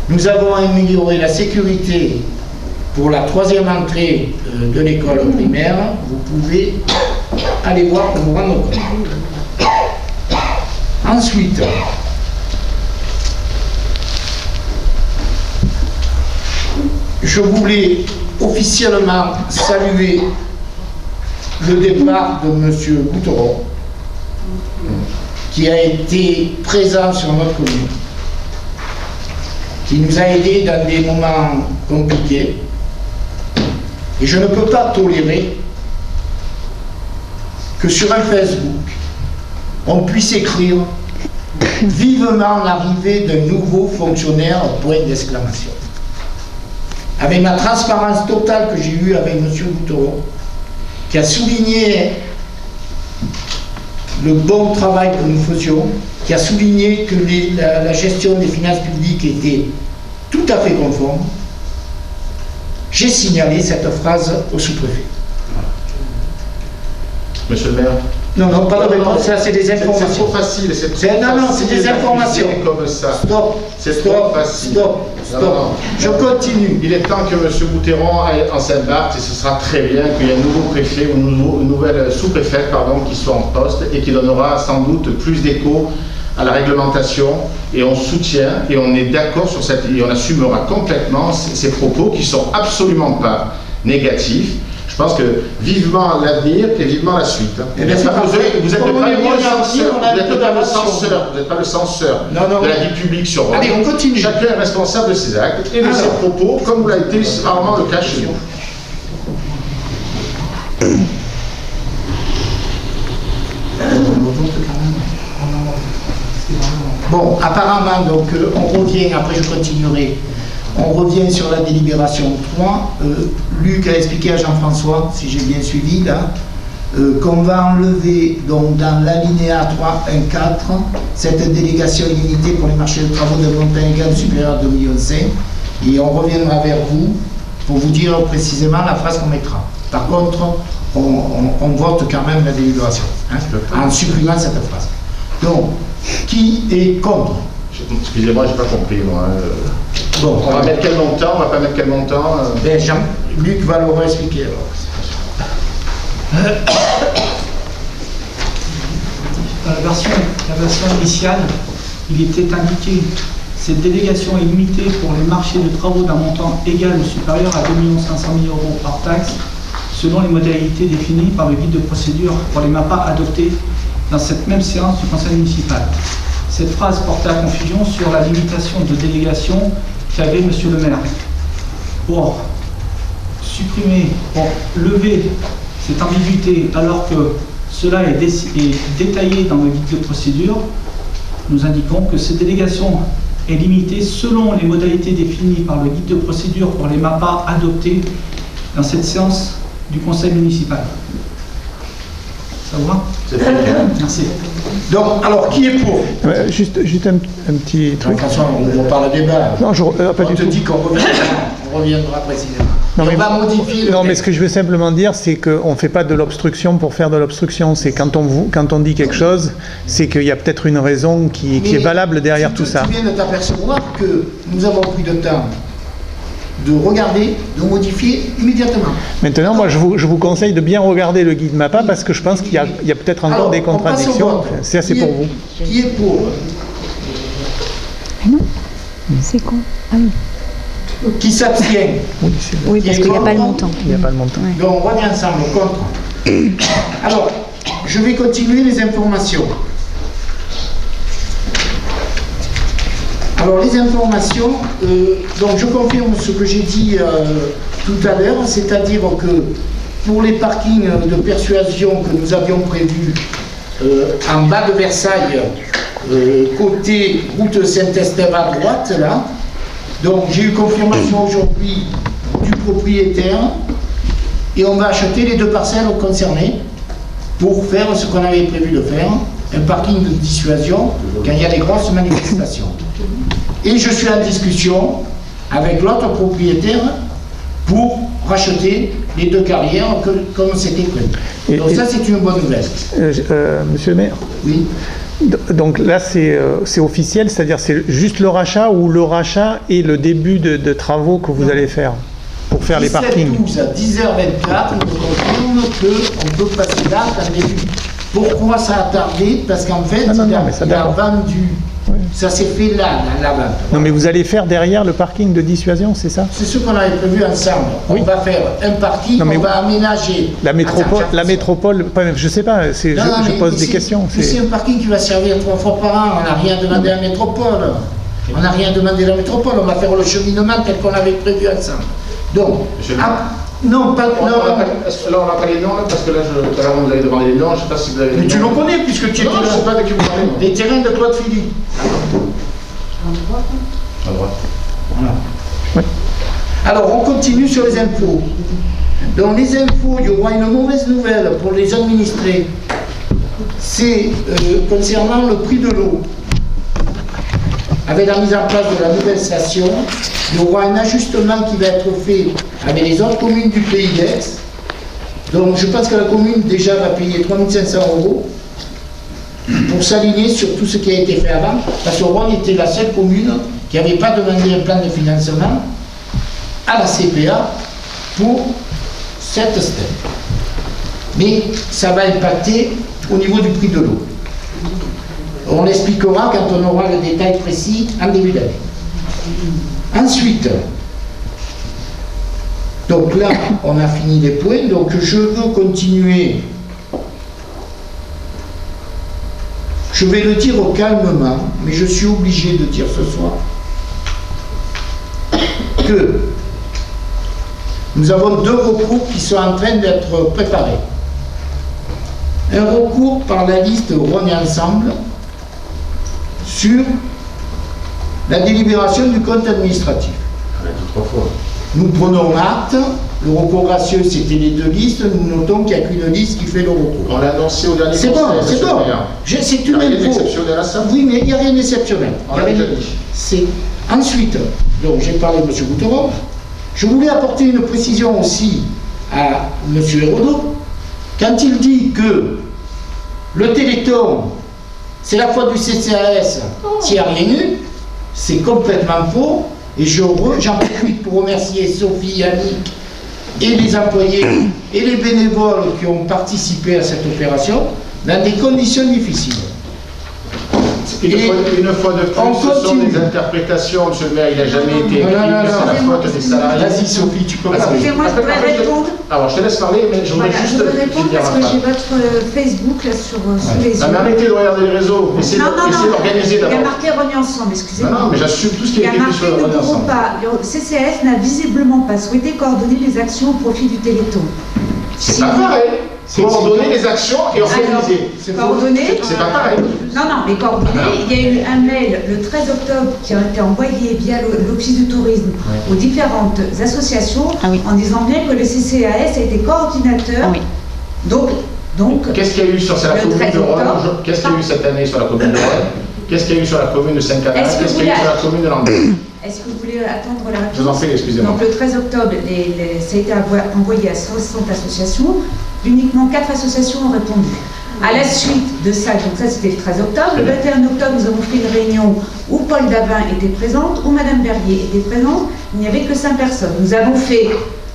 Nous avons amélioré la sécurité pour la 3e entrée de l'école primaire. Vous pouvez aller voir pour vous rendre compte. Ensuite, je voulais officiellement saluer le départ de M. Bouteron, qui a été présent sur notre commune, qui nous a aidés dans des moments compliqués. Et je ne peux pas tolérer que sur un Facebook, on puisse écrire vivement l'arrivée d'un nouveau fonctionnaire, point d'exclamation. Avec la transparence totale que j'ai eue avec M. Bouteron, qui a souligné le bon travail que nous faisions, qui a souligné que la gestion des finances publiques était tout à fait conforme, j'ai signalé cette phrase au sous-préfet. Monsieur le maire. Non, pas de réponse, ça c'est des informations. C'est trop facile, Non, c'est des informations. Comme ça. Stop. C'est trop facile. Stop. Non. Je continue. Il est temps que M. Bouteron aille en Sainte-Barth et ce sera très bien qu'il y ait un nouveau préfet ou une nouvelle sous-préfète qui soit en poste et qui donnera sans doute plus d'écho à la réglementation, et on soutient et on est d'accord sur cette, et on assumera complètement ces propos qui sont absolument pas négatifs. Je pense que vivement l'avenir et vivement la suite. Vous n'êtes pas le censeur de la vie publique sur Rome. Allez, on continue. Chacun est responsable de ses actes et de ses propos, comme l'a été rarement le cas chez nous. Bon, apparemment, donc, on revient, après je continuerai, on revient sur la délibération 3. Luc a expliqué à Jean-François, si j'ai bien suivi, là, qu'on va enlever, donc, dans l'alinéa 3.1.4, cette délégation illimitée pour les marchés de travaux de montant égal supérieur à 2,5 millions, et on reviendra vers vous pour vous dire précisément la phrase qu'on mettra. Par contre, on vote quand même la délibération, hein, en supprimant cette phrase. Donc, qui est contre? Excusez-moi, j'ai pas compris, moi. Bon, on va mettre quel montant? On va pas mettre quel montant? Luc va le réexpliquer. Dans la version initiale, il était indiqué cette délégation est limitée pour les marchés de travaux d'un montant égal ou supérieur à 2 500 000 € hors taxe, selon les modalités définies par le guide de procédure pour les MAPA adoptés dans cette même séance du conseil municipal. Cette phrase portait à confusion sur la limitation de délégation qu'avait monsieur le maire. Pour supprimer, pour lever cette ambiguïté, alors que cela est détaillé dans le guide de procédure, nous indiquons que cette délégation est limitée selon les modalités définies par le guide de procédure pour les MAPA adoptés dans cette séance du conseil municipal. Ça vous va? C'est très bien. Merci. Donc, alors, qui est pour? Juste un petit truc. François, on parle débat. Non, pas on du te tout. dit qu'on reviendra précisément. Non, on va modifier. Non, mais ce que je veux simplement dire, c'est qu'on ne fait pas de l'obstruction pour faire de l'obstruction. C'est quand on dit quelque chose, c'est qu'il y a peut-être une raison qui est valable derrière tout ça. Tu viens de t'apercevoir que nous avons pris de temps de regarder, de modifier immédiatement. Maintenant, moi, je vous conseille de bien regarder le guide MAPA parce que je pense qu'il y a peut-être encore des contradictions. C'est assez pour vous. Qui est pour? Non, c'est con. Ah oui. Qui s'abstient? Oui, parce qu'il n'y a pas le montant. Il n'y a pas le montant. Ouais. Donc, on revient ensemble, contre. Alors, je vais continuer les informations. Alors, les informations, donc je confirme ce que j'ai dit tout à l'heure, c'est-à-dire que pour les parkings de persuasion que nous avions prévus en bas de Versailles, côté route Saint-Estève à droite, là, donc j'ai eu confirmation aujourd'hui du propriétaire et on va acheter les 2 parcelles concernées pour faire ce qu'on avait prévu de faire, un parking de dissuasion quand il y a des grosses manifestations. Et je suis en discussion avec l'autre propriétaire pour racheter les 2 carrières comme c'était prévu. Donc ça, c'est une bonne nouvelle. Monsieur le maire? Oui. Donc là, c'est officiel, c'est-à-dire c'est juste le rachat ou le rachat et le début de travaux que vous allez faire pour faire les parkings? 17-12 à 10h24, on confirme qu'on peut passer l'acte en début. Pourquoi ça a tardé? Parce qu'en fait, il a vendu. Oui. Ça s'est fait là, dans la vente. Non, mais vous allez faire derrière le parking de dissuasion, c'est ça? C'est ce qu'on avait prévu ensemble. Oui. On va faire un parking, on va aménager. La métropole, je sais pas, je pose des questions. C'est un parking qui va servir 3 fois par an. On n'a rien demandé à la métropole. On n'a rien demandé à la métropole. On va faire le cheminement tel qu'on avait prévu ensemble. Donc, non, pas. Non, là, on n'a pas les noms, parce que là, tout à l'heure, vous avez demandé les noms, je ne sais pas si vous avez les noms. Mais tu le connais, puisque tu étais là. Non, je ne sais pas de qui vous parlez. Les terrains de Claude Philippe. À droite. Voilà. Oui. Alors, on continue sur les impôts. Dans les impôts, il y aura une mauvaise nouvelle pour les administrés. C'est concernant le prix de l'eau. Avec la mise en place de la nouvelle station, il y aura un ajustement qui va être fait avec les autres communes du Pays d'Aix. Donc je pense que la commune déjà va payer 3 500 € pour s'aligner sur tout ce qui a été fait avant, parce que Rouen était la seule commune qui n'avait pas demandé un plan de financement à la CPA pour cette step. Mais ça va impacter au niveau du prix de l'eau. On l'expliquera quand on aura le détail précis en début d'année. Ensuite, donc là, on a fini les points, donc je veux continuer. Je vais le dire calmement, mais je suis obligé de dire ce soir que nous avons 2 recours qui sont en train d'être préparés. Un recours par la liste Rhône Ensemble sur la délibération du compte administratif. On l'a dit 3 fois. Nous prenons acte, le recours gracieux c'était les 2 listes, nous notons qu'il n'y a qu'une liste qui fait le recours. On l'a annoncé au dernier conseil. C'est bon. C'est une info. Exceptionnel à ça. Oui, mais il n'y a rien d'exceptionnel. Ensuite, donc j'ai parlé de M. Gouteron, je voulais apporter une précision aussi à M. Hérodeau, quand il dit que le Téléthon, c'est la faute du CCAS s'il n'y a rien eu, c'est complètement faux. Et j'en profite pour remercier Sophie, Yannick et les employés et les bénévoles qui ont participé à cette opération dans des conditions difficiles. Une fois de plus, ce sont des interprétations, M. le maire, il n'a jamais été écrit que c'est la faute des salariés. Vas-y Sophie, tu peux parler. Excusez-moi, je voudrais répondre. Alors je te laisse parler, mais je voudrais juste... Je veux répondre parce que j'ai votre Facebook là sous les yeux. Mais arrêtez de regarder les réseaux, essayez d'organiser d'abord. Il y a marqué Rhône Ensemble, excusez-moi. Non, mais j'assume tout ce qui est écrit sur le Rhône Ensemble. Le CCAS n'a visiblement pas souhaité coordonner les actions au profit du Téléthon. C'est pas pareil. Coordonner les actions et organiser. Coordonner. C'est pas pareil. Non, mais coordonner, il y a eu un mail le 13 octobre qui a été envoyé via l'Office du tourisme aux différentes associations en disant bien que le CCAS a été coordinateur. Donc, qu'est-ce qu'il y a eu sur la commune de Rhône? Qu'est-ce qu'il y a eu cette année sur la commune de Rhône? Qu'est-ce qu'il y a eu sur la commune de Saint-Canal? Qu'est-ce qu'il y a eu sur la commune de Languedoc? Est-ce que vous voulez attendre la réponse? Je vous en prie, excusez-moi. Donc le 13 octobre, ça a été envoyé à 60 associations. Uniquement 4 associations ont répondu. À la suite de ça, donc ça c'était le 13 octobre, le 21 octobre, nous avons fait une réunion où Paul Davin était présente, où Madame Berrier était présente, il n'y avait que 5 personnes. Nous avons fait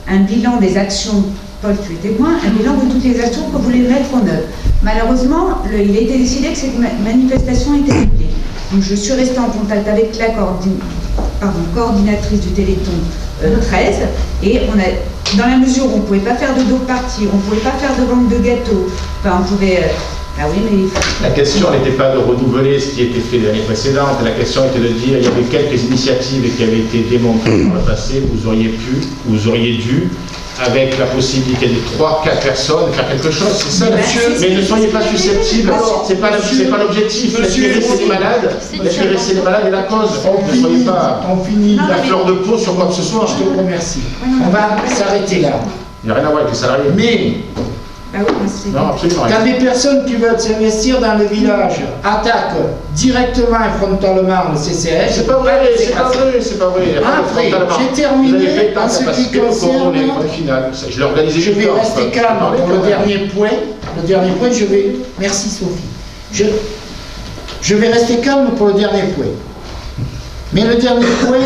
un bilan des actions, Paul tu es témoin, un bilan de toutes les actions qu'on voulait mettre en œuvre. Malheureusement, il a été décidé que cette manifestation était annulée. Donc je suis restée en contact avec la coordinatrice du Téléthon 13 et on a, dans la mesure où on ne pouvait pas faire de dog party, on ne pouvait pas faire de vente de gâteaux, enfin on pouvait... ah oui, mais... La question n'était pas de renouveler ce qui était fait l'année précédente, la question était de dire il y avait quelques initiatives qui avaient été démontrées dans le passé, vous auriez dû, avec la possibilité de 3-4 personnes, faire quelque chose, c'est ça, monsieur. Mais ne soyez pas susceptibles, c'est pas l'objectif. Laissez les malades, laissez les malades et la cause. Ne soyez pas la fleur de peau sur quoi que ce soit. Je te remercie. On va s'arrêter là. Il n'y a rien à voir avec les salariés. Mais non, absolument rien. quand des personnes qui veulent s'investir dans le village attaquent directement et frontalement le CCH, c'est pas vrai, c'est pas vrai, c'est pas vrai. Après, j'ai terminé en ce qui concerne. Je l'ai organisé. Je vais rester calme pour le dernier point. Le dernier point, je vais. Merci Sophie. Je vais rester calme pour le dernier point. Mais le dernier point,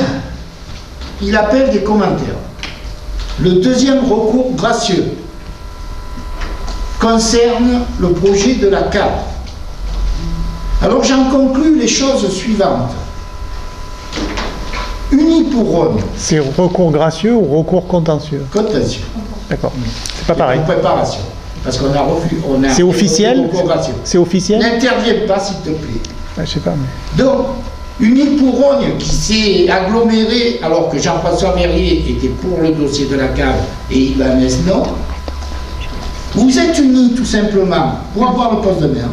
il appelle des commentaires. Le deuxième recours gracieux concerne le projet de la cave. Alors j'en conclus les choses suivantes. Unis pour Rhône. C'est recours gracieux ou recours contentieux? Contentieux. D'accord. C'est pas pareil. En préparation. Parce qu'on a refusé. C'est officiel? C'est officiel? N'interviens pas, s'il te plaît. Je sais pas. Mais... Donc, Unis pour Rhône, qui s'est aggloméré alors que Jean-François Merrier était pour le dossier de la cave et Ibanez non. Vous êtes unis tout simplement pour avoir le poste de maire,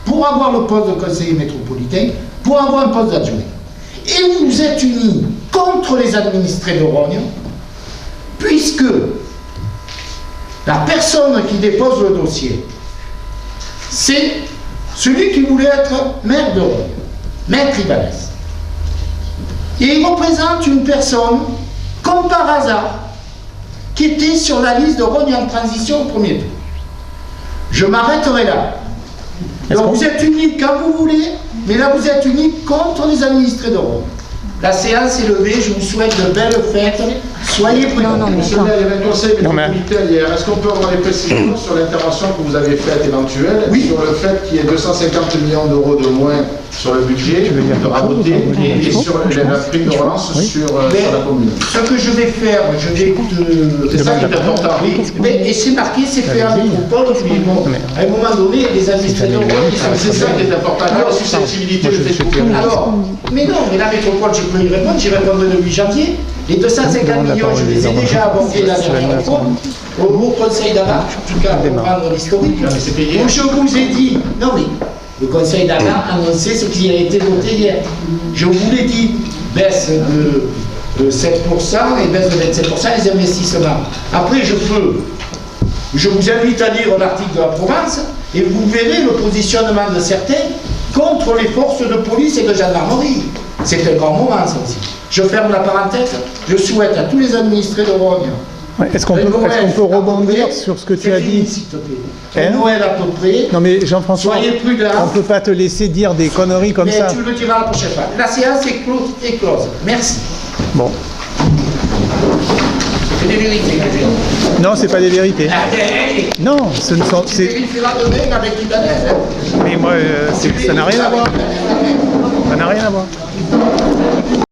pour avoir le poste de conseiller métropolitain, pour avoir un poste d'adjoint. Et vous êtes unis contre les administrés de Rognes, puisque la personne qui dépose le dossier, c'est celui qui voulait être maire de Rognes, Maître Ibanez. Et il représente une personne, comme par hasard, qui était sur la liste de Rognes en transition au premier tour. Je m'arrêterai là. Donc vous êtes unis quand vous voulez, mais là vous êtes unis contre les administrés de Rognes. La séance est levée, je vous souhaite de belles fêtes, soyez prudents. Monsieur le maire, il y avait un conseil métropolitain hier. Est-ce qu'on peut avoir des précisions sur l'intervention que vous avez faite éventuelle, sur le fait qu'il y ait 250 millions d'euros de moins sur le budget de raboter et sur la prime de relance sur la commune? Ce que je vais faire, je vais te... C'est ça qui est important. Et c'est marqué, c'est fait en métropole, à un moment donné, les administrés de Rognes, c'est ça qui est important. La susceptibilité de fait. Alors, mais non, mais la métropole, je peux y répondre, j'y répondrai le 8 janvier. Les 250 millions, je les ai déjà abordés la dernière fois au Conseil d'Aga, en tout cas pour prendre l'historique. Où je vous ai dit, non mais le Conseil d'Aga a annoncé ce qui a été voté hier. Je vous l'ai dit, baisse de 7% et baisse de 27% les investissements. Après, je vous invite à lire l'article de la Provence et vous verrez le positionnement de certains contre les forces de police et de gendarmerie. C'est un grand moment, ça aussi. Je ferme la parenthèse. Je souhaite à tous les administrés de Rognes. Ouais, est-ce qu'on peut rebondir sur ce que tu as dit? S'il te plaît. Noël à peu près. Non mais Jean-François, on ne peut pas te laisser dire des conneries comme ça. Mais tu le diras la prochaine fois. La séance est close. Merci. Bon. C'est des vérités que j'ai dit. Non, c'est pas des vérités. Non, ce ne sont... Tu vérifieras demain avec Ibanez. Mais moi, ça n'a rien à voir. Ça n'a rien à voir.